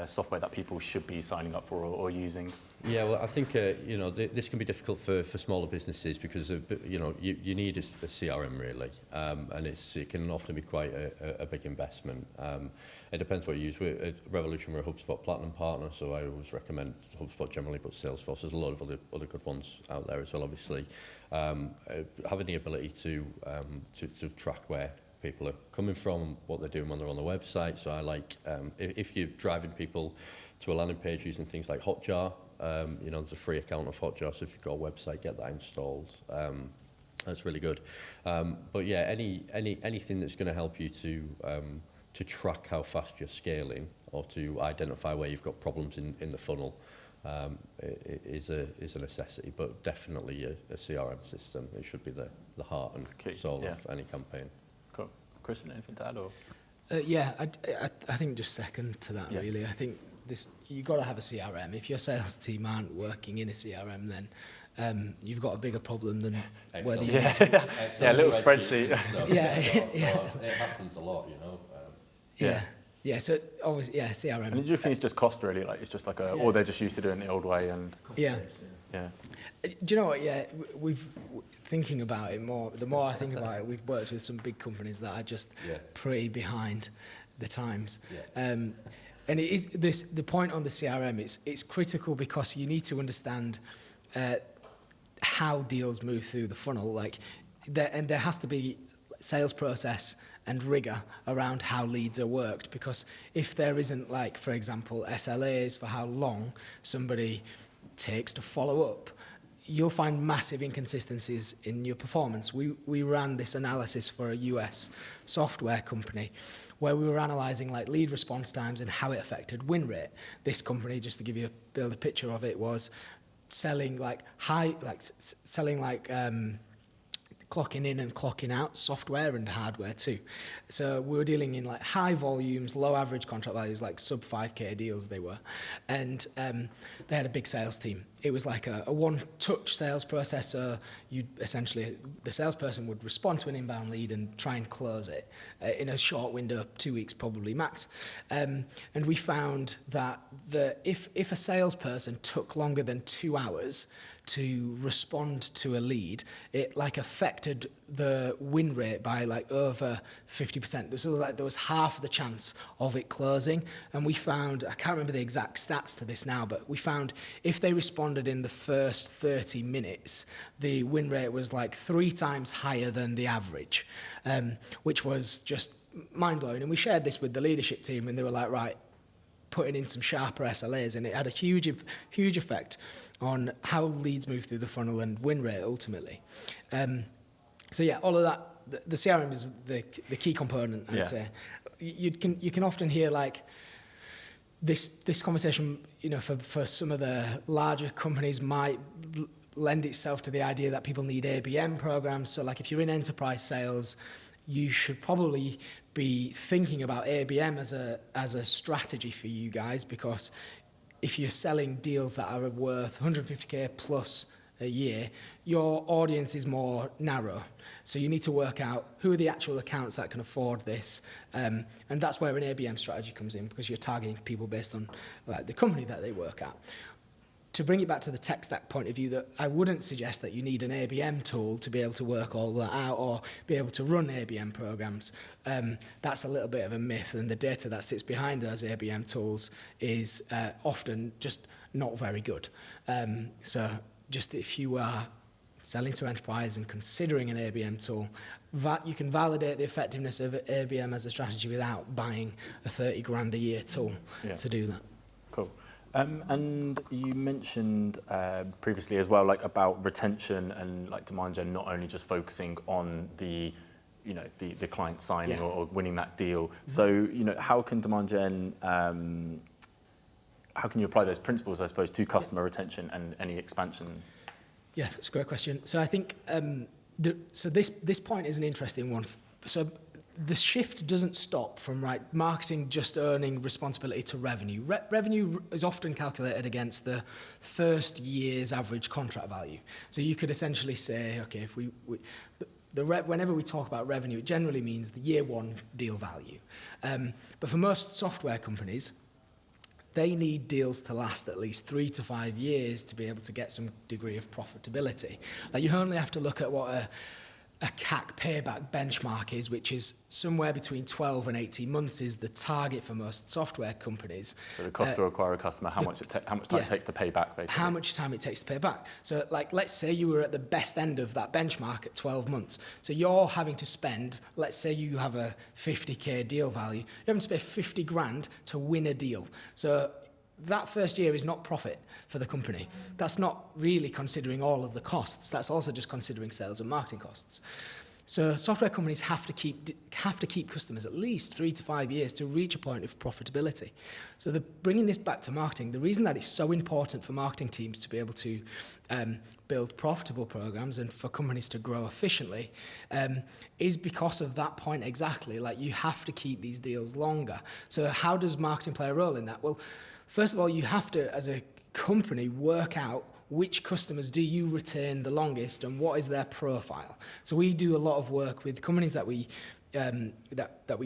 software that people should be signing up for or using? Yeah, well, I think, this can be difficult for smaller businesses because, you need a CRM really, and it can often be quite a big investment. It depends what you use. At Revolution, we're a HubSpot Platinum partner, so I always recommend HubSpot generally, but Salesforce. There's a lot of other good ones out there as well, obviously. Having the ability to track where people are coming from, what they're doing when they're on the website. So I like, if you're driving people to a landing page using things like Hotjar, there's a free account of Hotjar, so if you've got a website, get that installed. That's really good. But yeah, anything that's going to help you to track how fast you're scaling or to identify where you've got problems in the funnel is a necessity, but definitely a CRM system. It should be the heart and soul of any campaign. Cool. Christian, anything to add? Or? I think just second to that, really. I think you've got to have a CRM. If your sales team aren't working in a CRM, then you've got a bigger problem than whether you a little spreadsheet. It happens a lot, so obviously, CRM. And do you think it's just cost really? Like it's just like or they're just used to doing it the old way and Yeah. Do you know what? Yeah, we've thinking about it more. The more I think about it, we've worked with some big companies that are just pretty behind the times. And it is the point on the CRM. It's critical because you need to understand how deals move through the funnel. And there has to be sales process and rigor around how leads are worked. Because if there isn't, like for example, SLAs for how long somebody takes to follow up, you'll find massive inconsistencies in your performance. We ran this analysis for a US software company where we were analysing like lead response times and how it affected win rate. This company, just to build a picture of it, was selling clocking in and clocking out software and hardware too. So we were dealing in like high volumes, low average contract values, like sub 5k deals they were. And they had a big sales team. it was like a one-touch sales process. So the salesperson would respond to an inbound lead and try and close it in a short window, 2 weeks probably max. And we found that if a salesperson took longer than 2 hours to respond to a lead, it like affected the win rate by like over 50%. So there was half the chance of it closing. And we found, I can't remember the exact stats to this now, but we found if they responded in the first 30 minutes, the win rate was like 3 times higher than the average, which was just mind-blowing. And we shared this with the leadership team, and they were like, right, putting in some sharper SLAs, and it had a huge effect on how leads move through the funnel and win rate ultimately. So yeah, all of that, the CRM is the key component, I'd say. You can often hear like this conversation, for some of the larger companies might lend itself to the idea that people need ABM programs. So like if you're in enterprise sales, you should probably be thinking about ABM as a strategy for you guys, because if you're selling deals that are worth 150k plus a year, your audience is more narrow. So you need to work out who are the actual accounts that can afford this, and that's where an ABM strategy comes in, because you're targeting people based on like the company that they work at. To bring it back to the tech stack point of view, that I wouldn't suggest that you need an ABM tool to be able to work all that out or be able to run ABM programs. That's a little bit of a myth, and the data that sits behind those ABM tools is often just not very good. So just if you are selling to enterprise and considering an ABM tool, you can validate the effectiveness of ABM as a strategy without buying a 30 grand a year tool to do that. Cool. And you mentioned previously as well, like about retention and like demand gen, not only just focusing on the client signing or winning that deal. Mm-hmm. So, how can demand gen, how can you apply those principles, I suppose, to customer retention and any expansion? Yeah, that's a great question. So I think, this point is an interesting one. So the shift doesn't stop from marketing just earning responsibility to revenue. Revenue is often calculated against the first year's average contract value. So you could essentially say, okay, if whenever we talk about revenue, it generally means the year one deal value. But for most software companies, they need deals to last at least 3 to 5 years to be able to get some degree of profitability. Like you only have to look at what a CAC payback benchmark is, which is somewhere between 12 and 18 months is the target for most software companies. So the cost to acquire a customer, how much time it takes to pay back, basically. How much time it takes to pay back. So let's say you were at the best end of that benchmark at 12 months. So you're having to spend, let's say you have a 50k deal value, you're having to pay 50 grand to win a deal. So that first year is not profit for the company. That's not really considering all of the costs. That's also just considering sales and marketing costs. So software companies have to keep customers at least 3 to 5 years to reach a point of profitability. So bringing this back to marketing, the reason that it's so important for marketing teams to be able to build profitable programs and for companies to grow efficiently is because of that point exactly. Like you have to keep these deals longer. So how does marketing play a role in that? Well, first of all, you have to, as a company, work out which customers do you retain the longest and what is their profile. So we do a lot of work with companies that we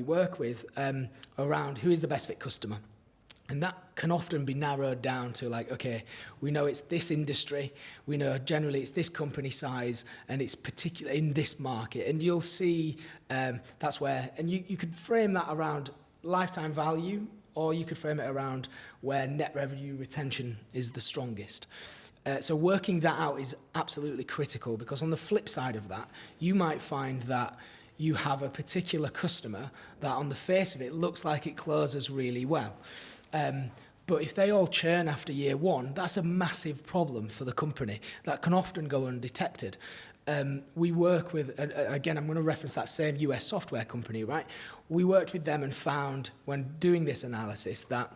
work with around who is the best fit customer. And that can often be narrowed down to like, okay, we know it's this industry, we know generally it's this company size, and it's particular in this market. And you'll see that's where, and you could frame that around lifetime value, or you could frame it around where net revenue retention is the strongest. So working that out is absolutely critical, because on the flip side of that, you might find that you have a particular customer that on the face of it looks like it closes really well. But if they all churn after year one, that's a massive problem for the company that can often go undetected. We work with, again, I'm going to reference that same US software company, right? We worked with them and found, when doing this analysis, that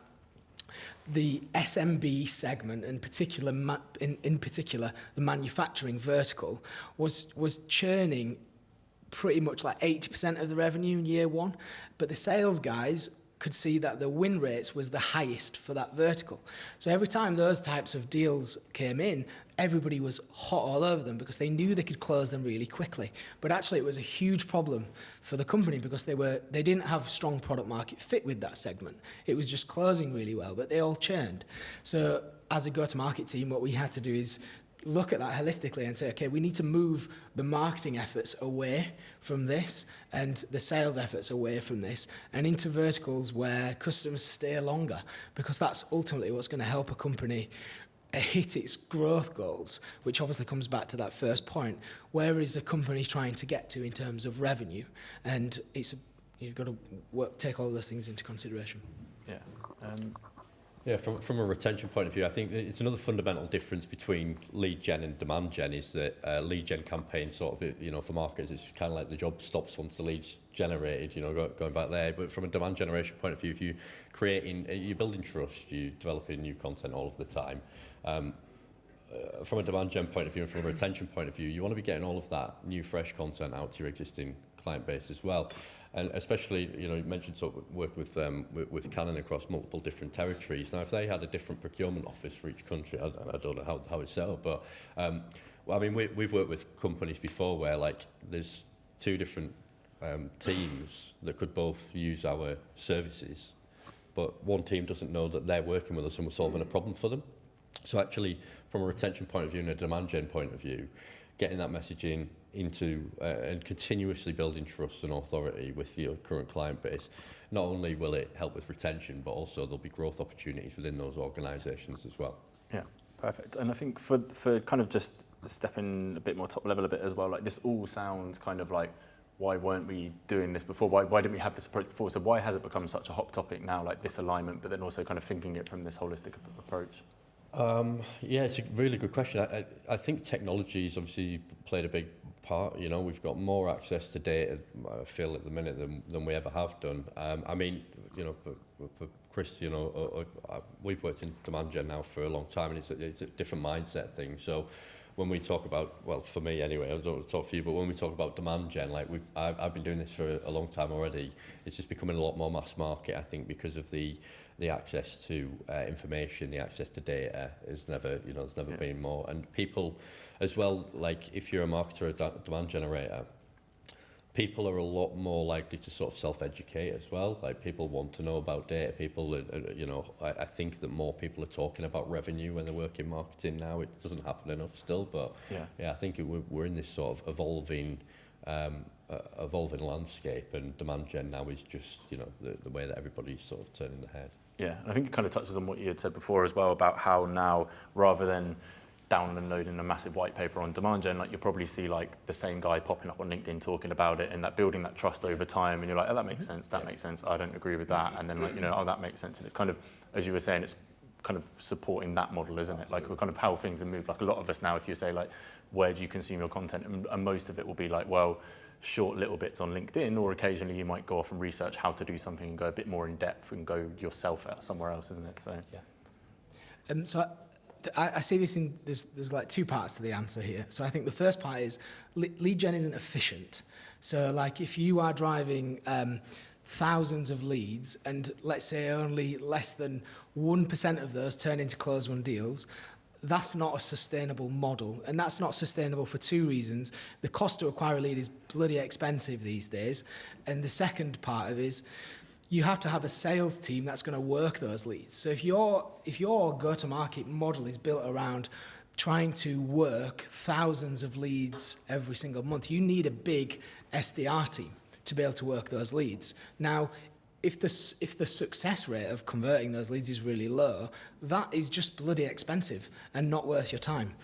the SMB segment, in particular, the manufacturing vertical, was churning pretty much like 80% of the revenue in year one, but the sales guys could see that the win rates was the highest for that vertical. So every time those types of deals came in, everybody was hot all over them because they knew they could close them really quickly. But actually it was a huge problem for the company because they didn't have strong product market fit with that segment. It was just closing really well, but they all churned. So as a go-to-market team, what we had to do is look at that holistically and say, okay, we need to move the marketing efforts away from this and the sales efforts away from this and into verticals where customers stay longer, because that's ultimately what's going to help a company hit its growth goals, which obviously comes back to that first point. Where is a company trying to get to in terms of revenue? And you've got to take all those things into consideration. Yeah. Yeah, from a retention point of view, I think it's another fundamental difference between lead gen and demand gen is that lead gen campaign sort of, for marketers, it's kind of like the job stops once the lead's generated, going back there. But from a demand generation point of view, if you're building trust, you're developing new content all of the time. From a demand gen point of view and from a retention point of view, you want to be getting all of that new, fresh content out to your existing client base as well. And especially, you mentioned sort of work with Canon across multiple different territories. Now, if they had a different procurement office for each country, I don't know how it's set up, but we've worked with companies before where there's two different teams that could both use our services, but one team doesn't know that they're working with us and we're solving a problem for them. So actually, from a retention point of view and a demand gen point of view, getting that messaging into and continuously building trust and authority with your current client base, not only will it help with retention, but also there'll be growth opportunities within those organisations as well. Yeah, perfect. And I think for kind of just stepping a bit more top level a bit as well, this all sounds kind of like, why weren't we doing this before? Why didn't we have this approach before? So why has it become such a hot topic now, this alignment, but then also kind of thinking it from this holistic approach? Yeah, it's a really good question. I think technology's obviously played a big part. We've got more access to data, I feel, at the minute than we ever have done. For Chris, we've worked in demand gen now for a long time, and it's a different mindset thing. So when we talk about, well, for me anyway, I don't want to talk for you, but when we talk about demand gen, I've been doing this for a long time already. It's just becoming a lot more mass market, I think, because of the access to information, the access to data is never, there's never been more. And people as well, if you're a marketer or a demand generator, people are a lot more likely to sort of self-educate as well. People want to know about data. People, I think that more people are talking about revenue when they work in marketing now. It doesn't happen enough still, but I think we're in this sort of evolving landscape, and demand gen now is just, the way that everybody's sort of turning their head. Yeah, and I think it kind of touches on what you had said before as well about how now, rather than downloading a massive white paper on demand gen, you'll probably see the same guy popping up on LinkedIn talking about it, and that building that trust over time, and you're like, oh, that makes sense, that makes sense, I don't agree with that, and then oh, that makes sense. And it's kind of, as you were saying, it's kind of supporting that model, isn't it? We're kind of how things have moved. A lot of us now, if you say where do you consume your content, and most of it will be well, short little bits on LinkedIn, or occasionally you might go off and research how to do something and go a bit more in depth and go yourself out somewhere else, isn't it? So yeah. So I see this in there's two parts to the answer here. So I think the first part is lead gen isn't efficient. So if you are driving thousands of leads, and let's say only less than 1% of those turn into close-won deals, that's not a sustainable model, and that's not sustainable for two reasons. The cost to acquire a lead is bloody expensive these days, and the second part of it is you have to have a sales team that's going to work those leads. So if your go-to-market model is built around trying to work thousands of leads every single month, you need a big SDR team to be able to work those leads. Now, if the success rate of converting those leads is really low, that is just bloody expensive and not worth your time.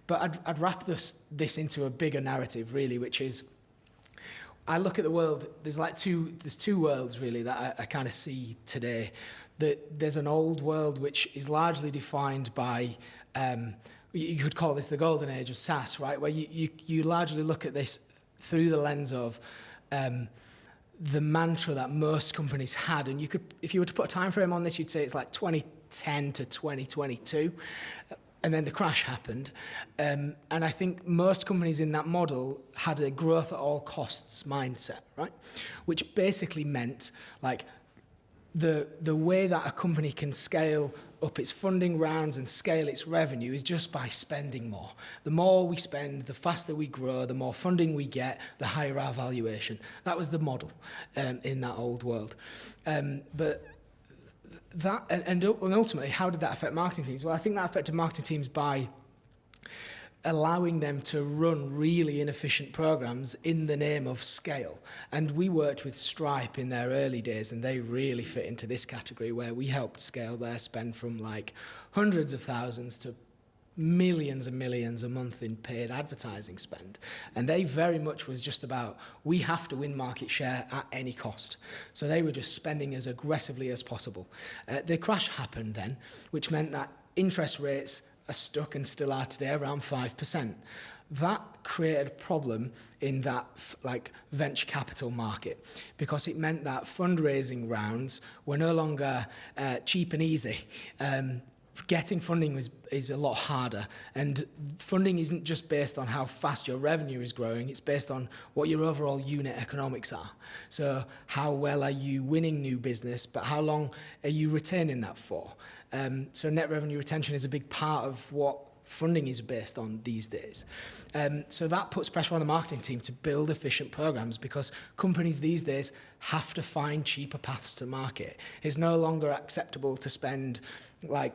But I'd wrap this into a bigger narrative, really, which is, I look at the world, there's two worlds really that I kind of see today. There's an old world which is largely defined by, you could call this the golden age of SaaS, right? Where you largely look at this through the lens of the mantra that most companies had, and if you were to put a time frame on this, you'd say it's 2010 to 2022, and then the crash happened. And I think most companies in that model had a growth at all costs mindset, right? Which basically meant the way that a company can scale up its funding rounds and scale its revenue is just by spending more. The more we spend, the faster we grow, the more funding we get, the higher our valuation. That was the model in that old world. But that, and ultimately, how did that affect marketing teams? Well, I think that affected marketing teams by allowing them to run really inefficient programs in the name of scale. And we worked with Stripe in their early days, and they really fit into this category where we helped scale their spend from like hundreds of thousands to millions and millions a month in paid advertising spend. And they very much was just about, we have to win market share at any cost. So they were just spending as aggressively as possible. The crash happened then, which meant that interest rates are stuck and still are today around 5%. That created a problem in that like venture capital market, because it meant that fundraising rounds were no longer cheap and easy. Getting funding is a lot harder, and funding isn't just based on how fast your revenue is growing, it's based on what your overall unit economics are. So how well are you winning new business, but how long are you retaining that for? So net revenue retention is a big part of what funding is based on these days. So that puts pressure on the marketing team to build efficient programs, because companies these days have to find cheaper paths to market. It's no longer acceptable to spend like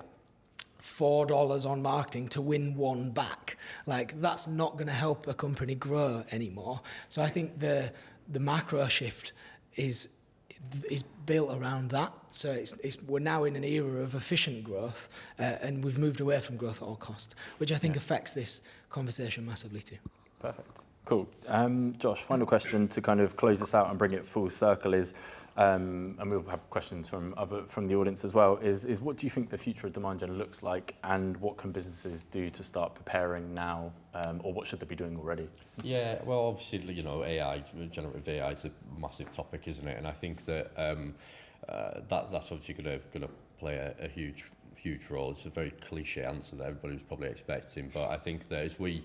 $4 on marketing to win one back. Like, that's not going to help a company grow anymore. So I think the macro shift is built around that. So we're now in an era of efficient growth, and we've moved away from growth at all cost, which I think affects this conversation massively too. Perfect. Cool. Josh, final question to kind of close this out and bring it full circle is, and we'll have questions from the audience as well, is what do you think the future of demand gen looks like, and what can businesses do to start preparing now, or what should they be doing already? Yeah, well, obviously, you know, AI, generative AI is a massive topic, isn't it? And I think that that's obviously going to play a huge role. It's a very cliche answer that everybody was probably expecting, but I think that as we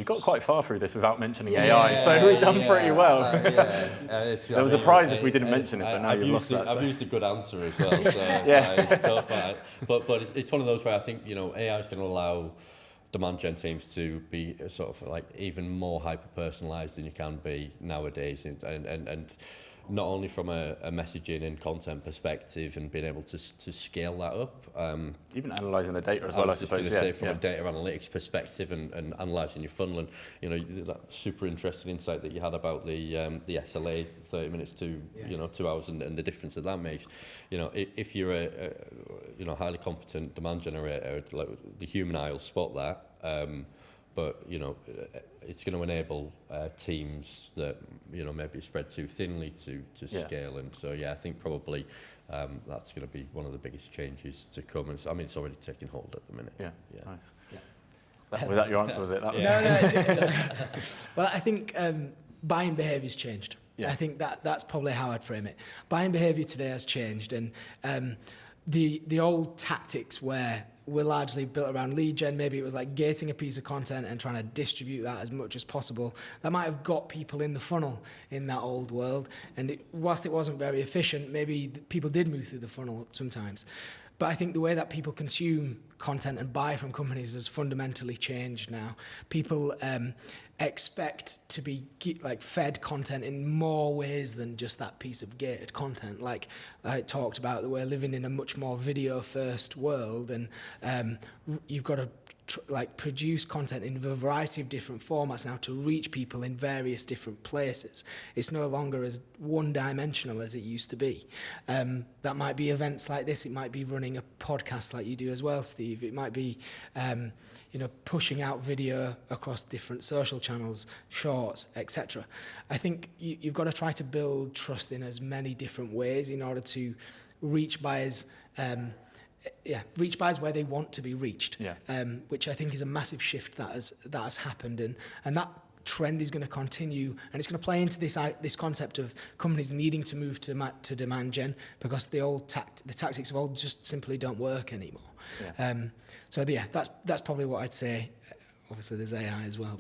got quite far through this without mentioning AI, so we've done pretty well. There was a prize if we didn't mention it, but now you've lost that. I've used a good answer as well, so it's tough. But it's one of those where I think, you know, AI is going to allow demand gen teams to be sort of like even more hyper-personalised than you can be nowadays, and not only from a messaging and content perspective and being able to scale that up. Even analysing the data as well, I suppose. I was just going to say, from a data analytics perspective and analysing your funnel, and, you know, that super interesting insight that you had about the SLA, 30 minutes to, you know, 2 hours, and the difference that makes. You know, if you're a you know, highly competent demand generator, like, the human eye will spot that. But, you know, it's going to enable teams that, you know, maybe spread too thinly to scale. And so, I think probably that's going to be one of the biggest changes to come. And so, I mean, it's already taking hold at the minute. Yeah. Nice. Was that your answer, was it? No. Well, I think buying behaviour's changed. Yeah. I think that's probably how I'd frame it. Buying behaviour today has changed, and the old tactics were largely built around lead gen. Maybe it was like gating a piece of content and trying to distribute that as much as possible. That might have got people in the funnel in that old world. And whilst it wasn't very efficient, maybe people did move through the funnel sometimes. But I think the way that people consume content and buy from companies has fundamentally changed now. People expect to be like fed content in more ways than just that piece of gated content. Like I talked about, that we're living in a much more video first world, and you've got to produce content in a variety of different formats now to reach people in various different places. It's no longer as one-dimensional as it used to be. That might be events like this. It might be running a podcast like you do as well, Steve. It might be pushing out video across different social channels, shorts, etc. I think you've got to try to build trust in as many different ways in order to reach buyers. Reach buyers where they want to be reached, which I think is a massive shift that has happened, and that trend is going to continue, and it's going to play into this concept of companies needing to move to demand gen, because the tactics of old just simply don't work anymore. That's probably what I'd say. Obviously, there's AI as well.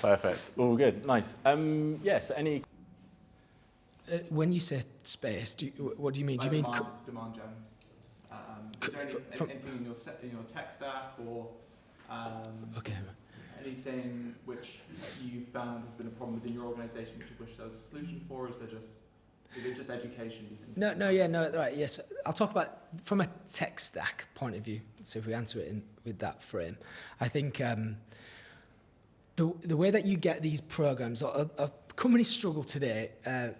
Perfect. All good. Nice. So any. When you say space, what do you mean? Do you mean demand gen? Is there anything in your tech stack or okay. anything which you found has been a problem within your organisation which you wish there was a solution for, or is it just education, do you think? Right, yes. I'll talk about from a tech stack point of view. So if we answer it with that frame, I think the way that you get these programs, companies struggle today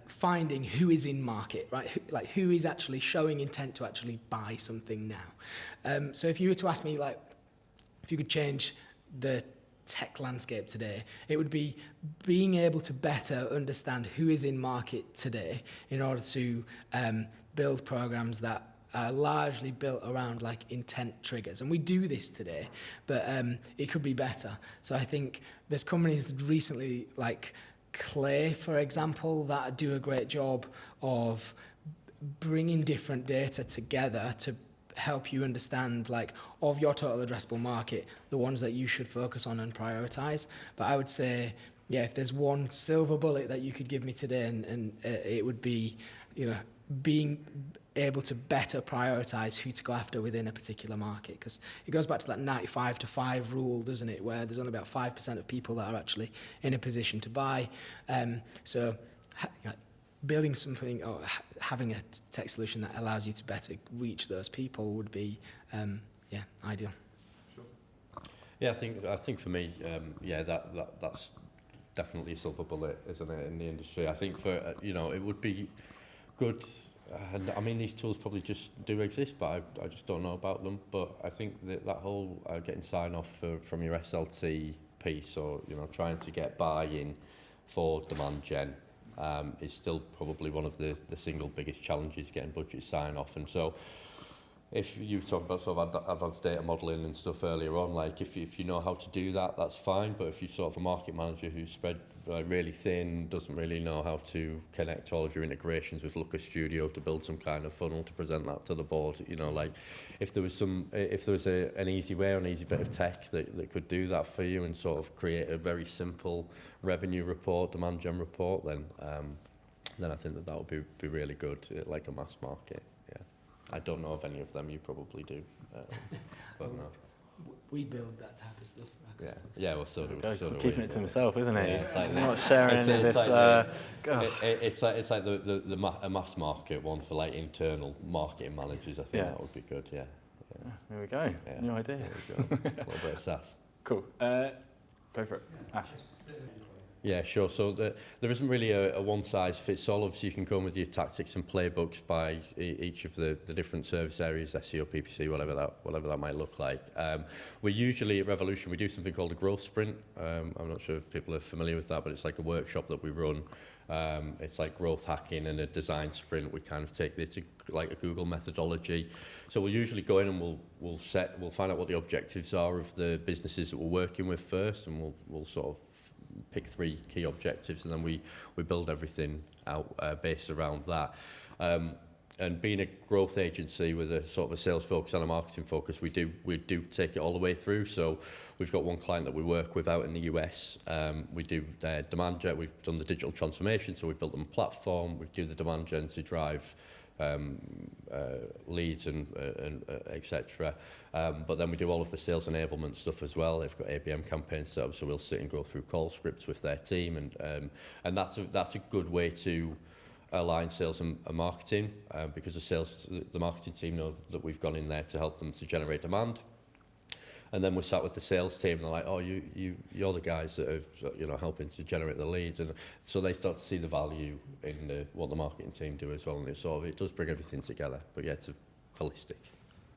finding who is in market, right? Who is actually showing intent to actually buy something now. So if you were to ask me, like, if you could change the tech landscape today, it would be being able to better understand who is in market today in order to build programs that are largely built around like intent triggers. And we do this today, but it could be better. So I think there's companies that recently, like Clay, for example, that do a great job of bringing different data together to help you understand, like, of your total addressable market, the ones that you should focus on and prioritize. But I would say, yeah, if there's one silver bullet that you could give me today, and it would be, being able to better prioritize who to go after within a particular market, because it goes back to that 95-5 rule, doesn't it, where there's only about 5% of people that are actually in a position to buy. Building something or having a tech solution that allows you to better reach those people would be, ideal. Sure. Yeah, I think for me, that's definitely a silver bullet, isn't it, in the industry? I think for it would be good. And I mean, these tools probably just do exist, but I just don't know about them. But I think that whole getting sign off from your SLT piece, or trying to get buy-in for demand gen, is still probably one of the single biggest challenges, getting budget sign off. And so if you talk about sort of advanced data modelling and stuff earlier on, like if you know how to do that, that's fine. But if you're sort of a market manager who's spread really thin, doesn't really know how to connect all of your integrations with Looker Studio to build some kind of funnel to present that to the board, like if there was an easy way or an easy bit of tech that could do that for you and sort of create a very simple revenue report, demand gen report, then I think that would be really good, like a mass market. Yeah, I don't know of any of them. You probably do, but no. We build that type of stuff. Yeah, well, so do we. Keeping it to himself, isn't it? Yeah, He's it's like not sharing any of this. It's like a mass market one for like internal marketing managers. I think that would be good. Yeah. There we go. Yeah. New idea. There we go. A little bit of SaaS. Cool. Go for it, Ash. Yeah, sure. So there isn't really a one-size-fits-all. Obviously, you can come with your tactics and playbooks by each of the different service areas, SEO, PPC, whatever that might look like. We usually, at Revolution, we do something called a growth sprint. I'm not sure if people are familiar with that, but it's like a workshop that we run. It's like growth hacking and a design sprint. We kind of take it to like a Google methodology. So we'll usually go in and we'll find out what the objectives are of the businesses that we're working with first, and we'll sort of pick 3 key objectives, and then we build everything out based around that. And being a growth agency with a sort of a sales focus and a marketing focus, we do take it all the way through. So we've got one client that we work with out in the US. We do their demand gen. We've done the digital transformation, so we built them a platform. We do the demand gen to drive leads and etc. But then we do all of the sales enablement stuff as well. They've got ABM campaigns set up, so we'll sit and go through call scripts with their team, and that's a good way to align sales and marketing, because the marketing team know that we've gone in there to help them to generate demand. And then we sat with the sales team, and they're like, "Oh, you're the guys that are, helping to generate the leads," and so they start to see the value in what the marketing team do as well. And it does bring everything together. But yeah, it's a holistic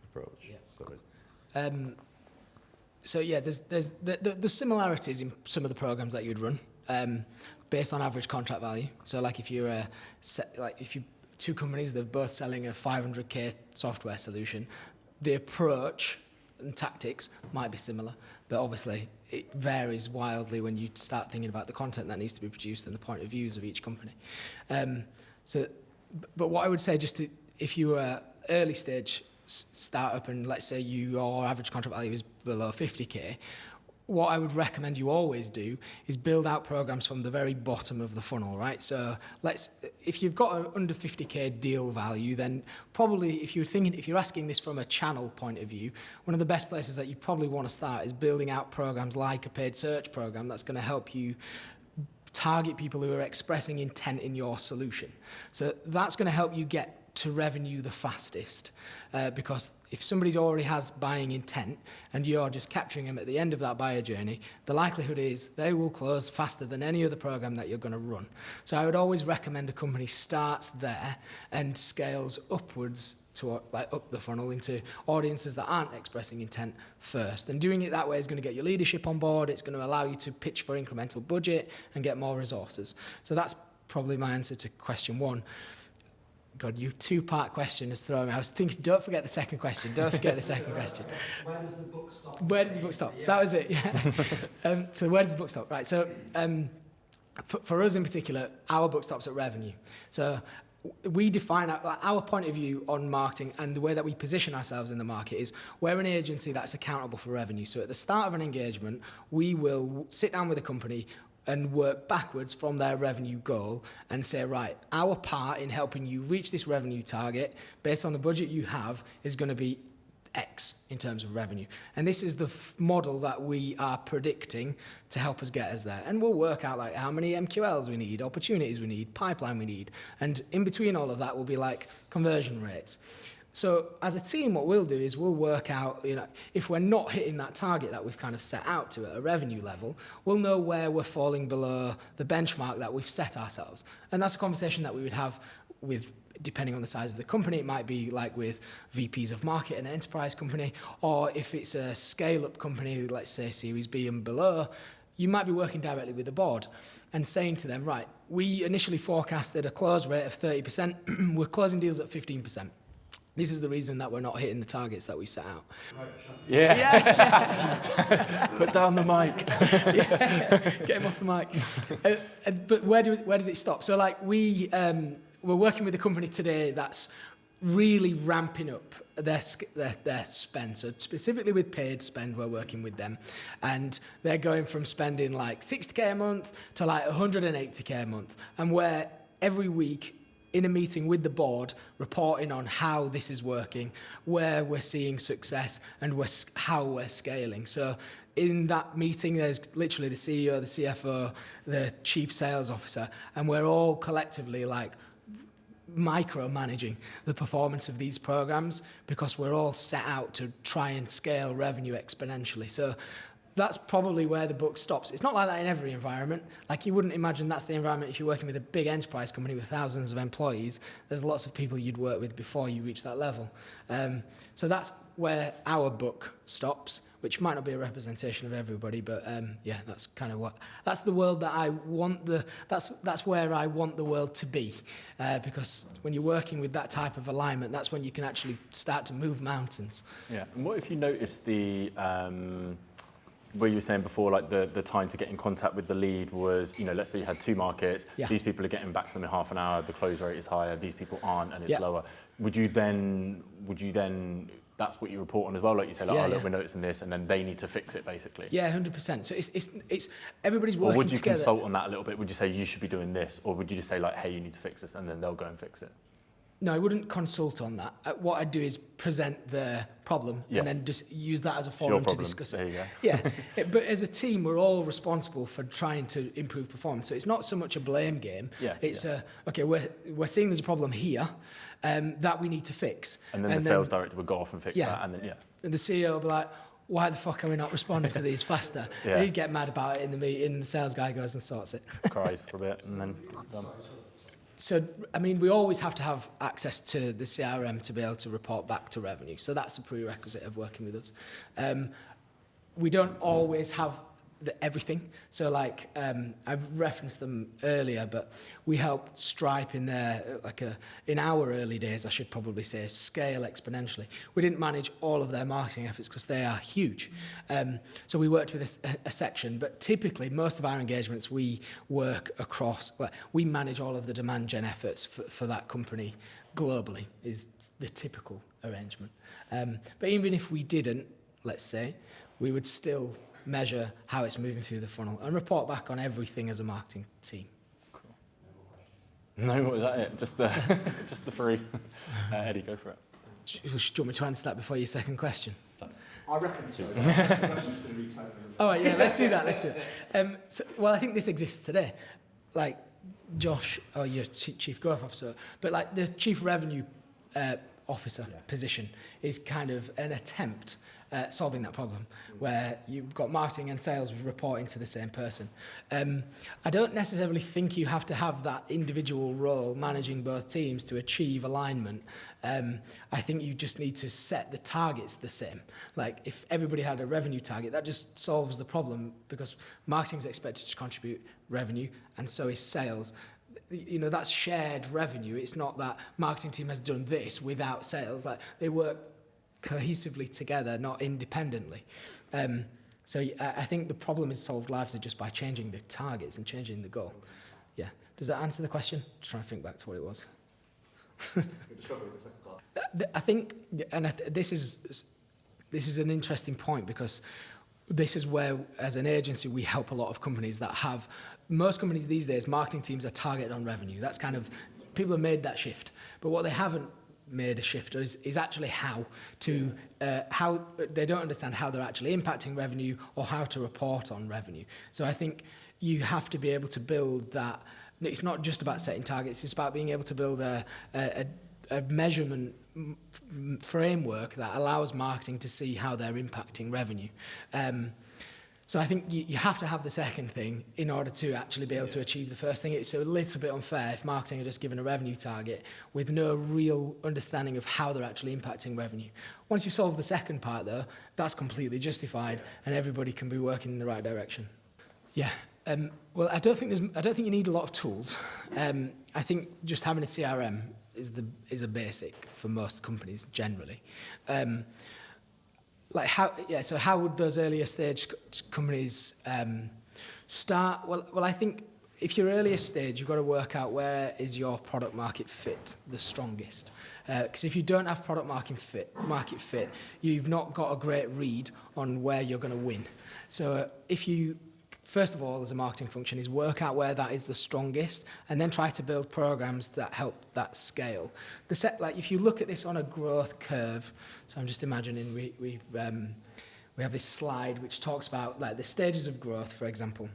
approach. Yeah. So there's the similarities in some of the programs that you'd run, based on average contract value. So like if you two companies, they're both selling a 500k software solution, the approach and tactics might be similar, but obviously it varies wildly when you start thinking about the content that needs to be produced and the point of views of each company. But what I would say, if you were early stage startup and let's say your average contract value is below 50k, what I would recommend you always do is build out programs from the very bottom of the funnel, right? So if you've got an under 50k deal value, then probably if you're asking this from a channel point of view, one of the best places that you probably want to start is building out programs like a paid search program that's going to help you target people who are expressing intent in your solution. So that's going to help you get to revenue the fastest, because if somebody already has buying intent and you're just capturing them at the end of that buyer journey, the likelihood is they will close faster than any other program that you're going to run. So I would always recommend a company starts there and scales upwards to up the funnel into audiences that aren't expressing intent first. And doing it that way is going to get your leadership on board. It's going to allow you to pitch for incremental budget and get more resources. So that's probably my answer to question one. God, your two-part question has thrown me. I was thinking, don't forget the second question. Don't forget the second question. Where does the book stop? Where does the book stop? That was it, yeah. So where does the book stop? Right, so for us in particular, our book stops at revenue. So we define our point of view on marketing, and the way that we position ourselves in the market is we're an agency that's accountable for revenue. So at the start of an engagement, we will sit down with a company and work backwards from their revenue goal and say, right, our part in helping you reach this revenue target based on the budget you have is going to be X in terms of revenue. And this is the model that we are predicting to help us get us there. And we'll work out like how many MQLs we need, opportunities we need, pipeline we need. And in between all of that will be like conversion rates. So as a team, what we'll do is we'll work out, if we're not hitting that target that we've kind of set out to at a revenue level, we'll know where we're falling below the benchmark that we've set ourselves. And that's a conversation that we would have with, depending on the size of the company, it might be like with VPs of market in an enterprise company, or if it's a scale-up company, let's say Series B and below, you might be working directly with the board and saying to them, right, we initially forecasted a close rate of 30%, we're closing deals at 15%. This is the reason that we're not hitting the targets that we set out. Yeah. Put down the mic. Get him off the mic. But where does it stop? So like we're working with a company today that's really ramping up their spend. So specifically with paid spend, we're working with them. And they're going from spending like 60k a month to like 180k a month. And we're every week in a meeting with the board, reporting on how this is working, where we're seeing success, and how we're scaling. So in that meeting, there's literally the CEO, the CFO, the chief sales officer, and we're all collectively like micromanaging the performance of these programs because we're all set out to try and scale revenue exponentially. So that's probably where the book stops. It's not like that in every environment. Like you wouldn't imagine that's the environment if you're working with a big enterprise company with thousands of employees. There's lots of people you'd work with before you reach that level. So that's where our book stops, which might not be a representation of everybody, but yeah, that's kind of that's the world that I want that's where I want the world to be. Because when you're working with that type of alignment, that's when you can actually start to move mountains. Yeah, and what if you notice where you were saying before, like the time to get in contact with the lead was, let's say you had two markets, these people are getting back to them in half an hour, the close rate is higher, these people aren't, and it's lower. Would you then, that's what you report on as well, like you say, like, look, we're noticing this, and then they need to fix it, basically? Yeah, 100%. So it's everybody's working together. Or would you consult on that a little bit? Would you say you should be doing this, or would you just say like, hey, you need to fix this, and then they'll go and fix it? No, I wouldn't consult on that. What I'd do is present the problem and then just use that as a forum to discuss it. There you go. Yeah, but as a team, we're all responsible for trying to improve performance. So it's not so much a blame game. It's okay, we're seeing there's a problem here that we need to fix. And then the sales director would go off and fix that. And then, and the CEO would be like, why the fuck are we not responding to these faster? And he'd get mad about it in the meeting, and the sales guy goes and sorts it. Cries for a bit, and then it's done. So, I mean, we always have to have access to the CRM to be able to report back to revenue. So that's a prerequisite of working with us. We don't always have everything. So, like, I've referenced them earlier, but we helped Stripe in their, in our early days, I should probably say, scale exponentially. We didn't manage all of their marketing efforts because they are huge. So we worked with a section, but typically most of our engagements, we work across, we manage all of the demand gen efforts for that company globally is the typical arrangement. But even if we didn't, let's say, we would still measure how it's moving through the funnel, and report back on everything as a marketing team. No, was that it? Just the just the three. Eddie, go for it. Do you want me to answer that before your second question? I reckon so. The question's going to be totally. All right, yeah, let's do that. Well, I think this exists today. Like Josh, your chief growth officer, but like the chief revenue officer position is kind of an attempt at solving that problem, where you've got marketing and sales reporting to the same person. I don't necessarily think you have to have that individual role managing both teams to achieve alignment. I think you just need to set the targets the same. Like if everybody had a revenue target, that just solves the problem, because marketing is expected to contribute revenue and so is sales. You know, that's shared revenue. It's not that marketing team has done this without sales. Like they work cohesively together, not independently. So I think the problem is solved largely just by changing the targets and changing the goal. Yeah. Does that answer the question? Just trying to think back to what it was. I think, and this is an interesting point, because this is where, as an agency, we help a lot of companies that have, most companies these days, marketing teams are targeted on revenue. That's kind of, people have made that shift. But what they haven't made a shift is actually how they don't understand how they're actually impacting revenue or how to report on revenue. So I think you have to be able to build that. It's not just about setting targets, it's about being able to build a measurement framework that allows marketing to see how they're impacting revenue. So I think you have to have the second thing in order to actually be able to achieve the first thing. It's a little bit unfair if marketing are just given a revenue target with no real understanding of how they're actually impacting revenue. Once you've solved the second part, though, that's completely justified, and everybody can be working in the right direction. Yeah. Well, I don't think you need a lot of tools. I think just having a CRM is a basic for most companies generally. So how would those earlier stage companies start? Well, I think if you're earlier stage, you've got to work out where is your product market fit the strongest. Because if you don't have product market fit, you've not got a great read on where you're going to win. So if you, first of all, as a marketing function, is work out where that is the strongest, and then try to build programs that help that scale. If you look at this on a growth curve, so I'm just imagining we have this slide which talks about like the stages of growth, for example,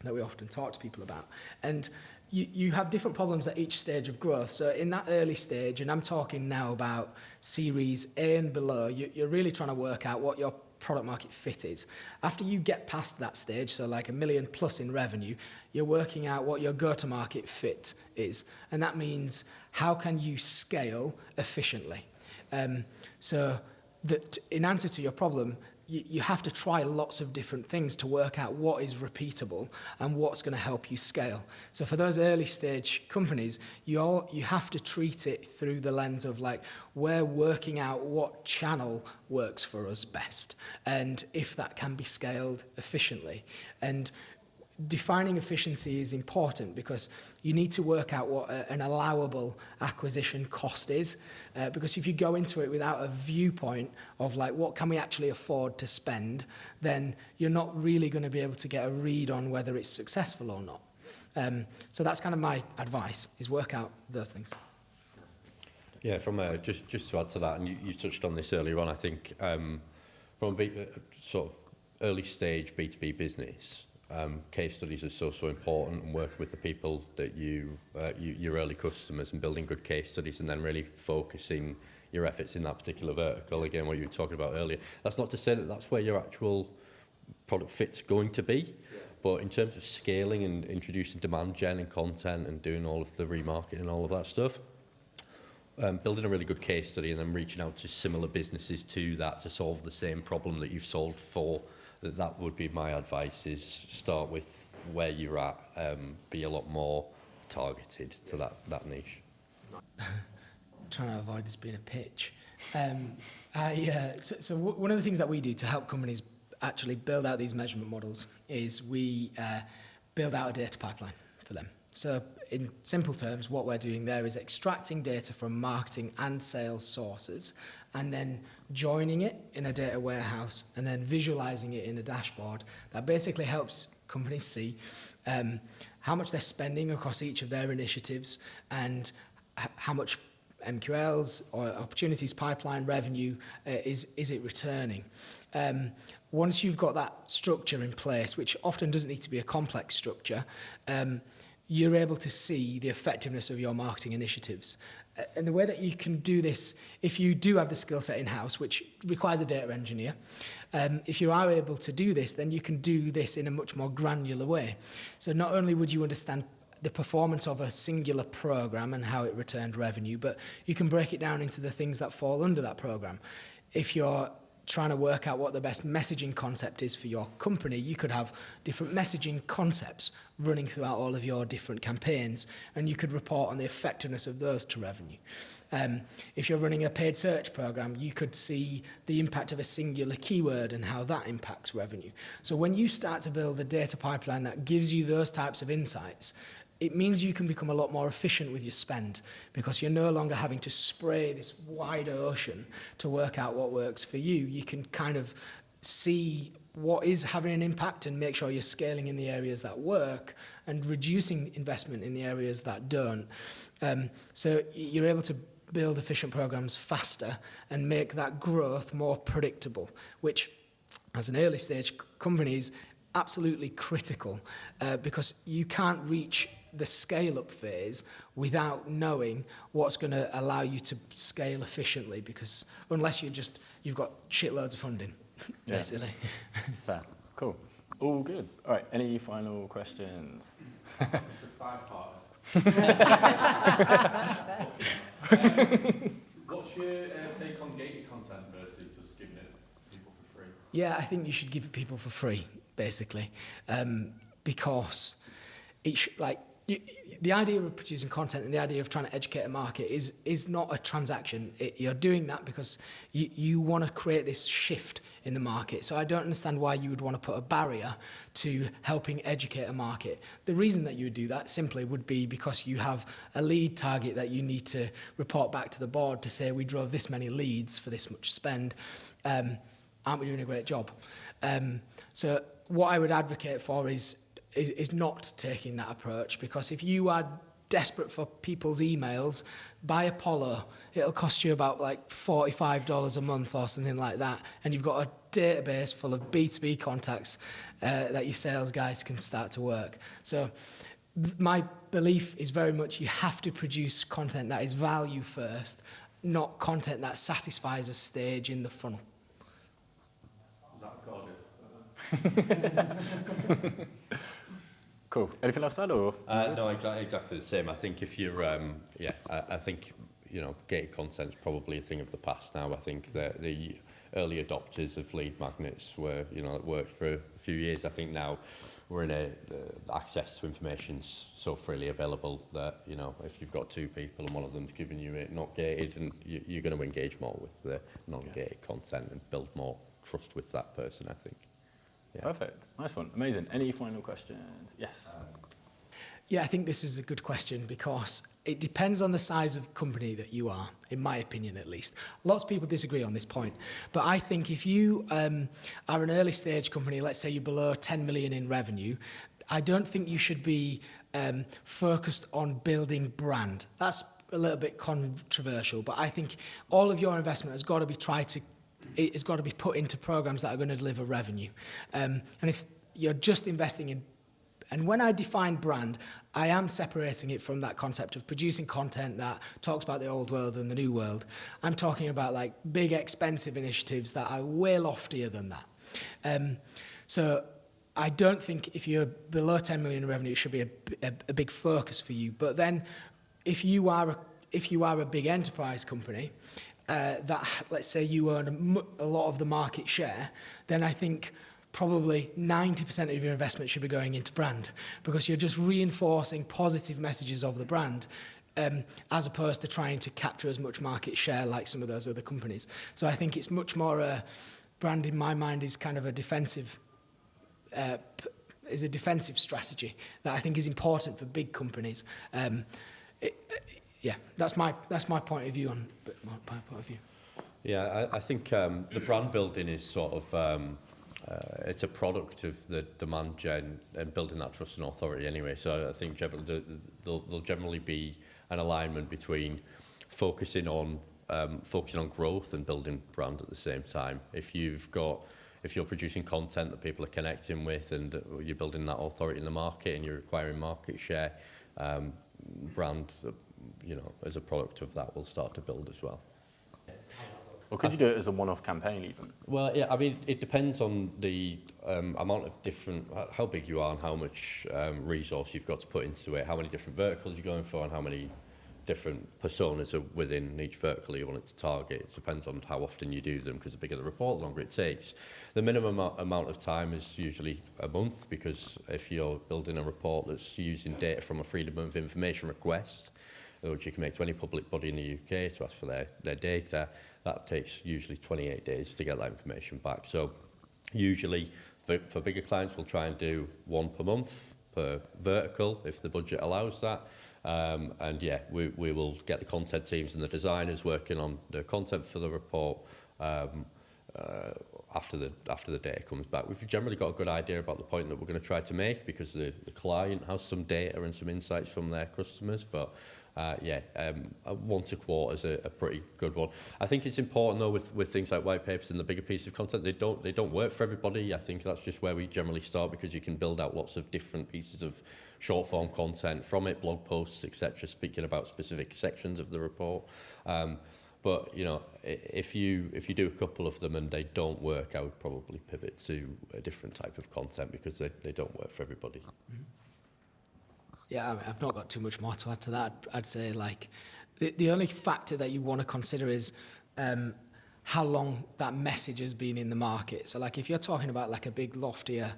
that we often talk to people about, and you have different problems at each stage of growth. So in that early stage, and I'm talking now about series A and below, you're really trying to work out what your product market fit is. After you get past that stage, so like $1 million plus in revenue, you're working out what your go-to-market fit is. And that means how can you scale efficiently? So that in answer to your problem, you have to try lots of different things to work out what is repeatable and what's going to help you scale. So for those early stage companies, you have to treat it through the lens of like, we're working out what channel works for us best and if that can be scaled efficiently. And defining efficiency is important because you need to work out what an allowable acquisition cost is, because if you go into it without a viewpoint of like what can we actually afford to spend, then you're not really going to be able to get a read on whether it's successful or not. So that's kind of my advice, is work out those things. Yeah, from just to add to that, and you touched on this earlier on, I think from a sort of early stage B2B business, case studies are so important, and working with the people that your early customers and building good case studies, and then really focusing your efforts in that particular vertical. Again, what you were talking about earlier. That's not to say that that's where your actual product fit's going to be, but in terms of scaling and introducing demand gen and content and doing all of the remarketing and all of that stuff, building a really good case study and then reaching out to similar businesses to that to solve the same problem that you've solved for. That would be my advice, is start with where you're at, be a lot more targeted to that niche. Trying to avoid this being a pitch. So one of the things that we do to help companies actually build out these measurement models is we build out a data pipeline for them. So in simple terms, what we're doing there is extracting data from marketing and sales sources and then joining it in a data warehouse and then visualizing it in a dashboard that basically helps companies see how much they're spending across each of their initiatives and how much MQLs or opportunities, pipeline, revenue is it returning. Once you've got that structure in place, which often doesn't need to be a complex structure, you're able to see the effectiveness of your marketing initiatives. And the way that you can do this, if you do have the skill set in-house, which requires a data engineer, if you are able to do this, then you can do this in a much more granular way. So not only would you understand the performance of a singular program and how it returned revenue, but you can break it down into the things that fall under that program. If you're trying to work out what the best messaging concept is for your company, you could have different messaging concepts running throughout all of your different campaigns, and you could report on the effectiveness of those to revenue. If you're running a paid search program, you could see the impact of a singular keyword and how that impacts revenue. So when you start to build a data pipeline that gives you those types of insights, it means you can become a lot more efficient with your spend because you're no longer having to spray this wide ocean to work out what works for you. You can kind of see what is having an impact and make sure you're scaling in the areas that work and reducing investment in the areas that don't. So you're able to build efficient programs faster and make that growth more predictable, which as an early stage company is absolutely critical because you can't reach the scale-up phase without knowing what's going to allow you to scale efficiently, because unless you've got shitloads of funding, basically. Fair. Cool. All good. All right, any final questions? It's a 5-part. What's your take on gated content versus just giving it people for free? Yeah, I think you should give it people for free, basically, because the idea of producing content and the idea of trying to educate a market is not a transaction. You're doing that because you want to create this shift in the market. So I don't understand why you would want to put a barrier to helping educate a market. The reason that you would do that simply would be because you have a lead target that you need to report back to the board to say we drove this many leads for this much spend. Aren't we doing a great job? So what I would advocate for is not taking that approach, because if you are desperate for people's emails, buy Apollo. It'll cost you about like $45 a month or something like that, and you've got a database full of B2B contacts that your sales guys can start to work. So my belief is very much you have to produce content that is value first, not content that satisfies a stage in the funnel. Is that recorded? Cool. Anything else to add, or? No, exactly the same. I think if you're, I think, gated content's probably a thing of the past now. I think that the early adopters of lead magnets were, it worked for a few years. I think now we're in access to information's so freely available that, if you've got two people and one of them's giving you it not gated, and you're going to engage more with the non-gated content and build more trust with that person, I think. Yeah. Perfect. Nice one. Amazing. Any final questions? Yes. Yeah, I think this is a good question because it depends on the size of company that you are, in my opinion at least. Lots of people disagree on this point, but I think if you are an early stage company, let's say you're below 10 million in revenue, I don't think you should be focused on building brand. That's a little bit controversial, but I think all of your investment has got to be it's got to be put into programs that are going to deliver revenue. And if you're just investing in, and when I define brand, I am separating it from that concept of producing content that talks about the old world and the new world. I'm talking about like big, expensive initiatives that are way loftier than that. So I don't think if you're below 10 million in revenue, it should be a big focus for you. But then if you are a big enterprise company, that, let's say you earn a lot of the market share, then I think probably 90% of your investment should be going into brand, because you're just reinforcing positive messages of the brand as opposed to trying to capture as much market share like some of those other companies. So I think it's much more brand in my mind is kind of a defensive strategy that I think is important for big companies. Yeah, that's my point of view on my point of view. Yeah, I think the brand building is sort of, it's a product of the demand gen and building that trust and authority anyway. So I think there'll generally be an alignment between focusing on growth and building brand at the same time. If you're producing content that people are connecting with and you're building that authority in the market and you're acquiring market share, brand, as a product of that will start to build as well. Or could you do it as a one-off campaign even? Well, yeah, I mean, it depends on the amount of different, how big you are and how much resource you've got to put into it, how many different verticals you're going for and how many different personas are within each vertical you want it to target. It depends on how often you do them, because the bigger the report, the longer it takes. The minimum amount of time is usually a month, because if you're building a report that's using data from a Freedom of Information request, which you can make to any public body in the UK to ask for their data, that takes usually 28 days to get that information back. So usually for bigger clients, we'll try and do one per month per vertical if the budget allows that. And yeah, we will get the content teams and the designers working on the content for the report after the data comes back. We've generally got a good idea about the point that we're going to try to make, because the client has some data and some insights from their customers. But once a quarter is a pretty good one. I think it's important though with things like white papers and the bigger piece of content, they don't work for everybody. I think that's just where we generally start, because you can build out lots of different pieces of short form content from it, blog posts, etc., speaking about specific sections of the report. But if you do a couple of them and they don't work, I would probably pivot to a different type of content, because they don't work for everybody. Mm-hmm. Yeah, I mean, I've not got too much more to add to that. I'd say the only factor that you want to consider is how long that message has been in the market. So if you're talking about a big loftier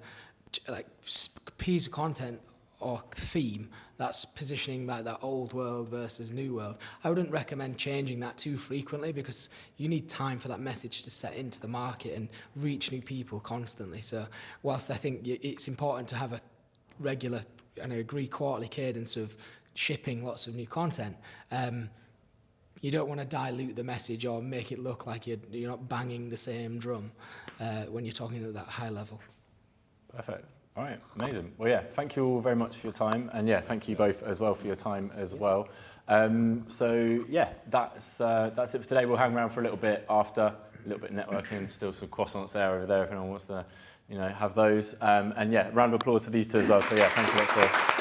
piece of content or theme that's positioning that old world versus new world, I wouldn't recommend changing that too frequently, because you need time for that message to set into the market and reach new people constantly. So whilst I think it's important to have a regular, and I agree, quarterly cadence of shipping lots of new content, you don't want to dilute the message or make it look like you're not banging the same drum when you're talking at that high level. Perfect. All right, amazing. Well, yeah, thank you all very much for your time, and yeah, thank you both as well for your time as well. So yeah, that's it for today. We'll hang around for a little bit after, a little bit of networking, still some croissants over there if anyone wants to, have those. And yeah, round of applause for these two as well. So yeah, thank you a lot for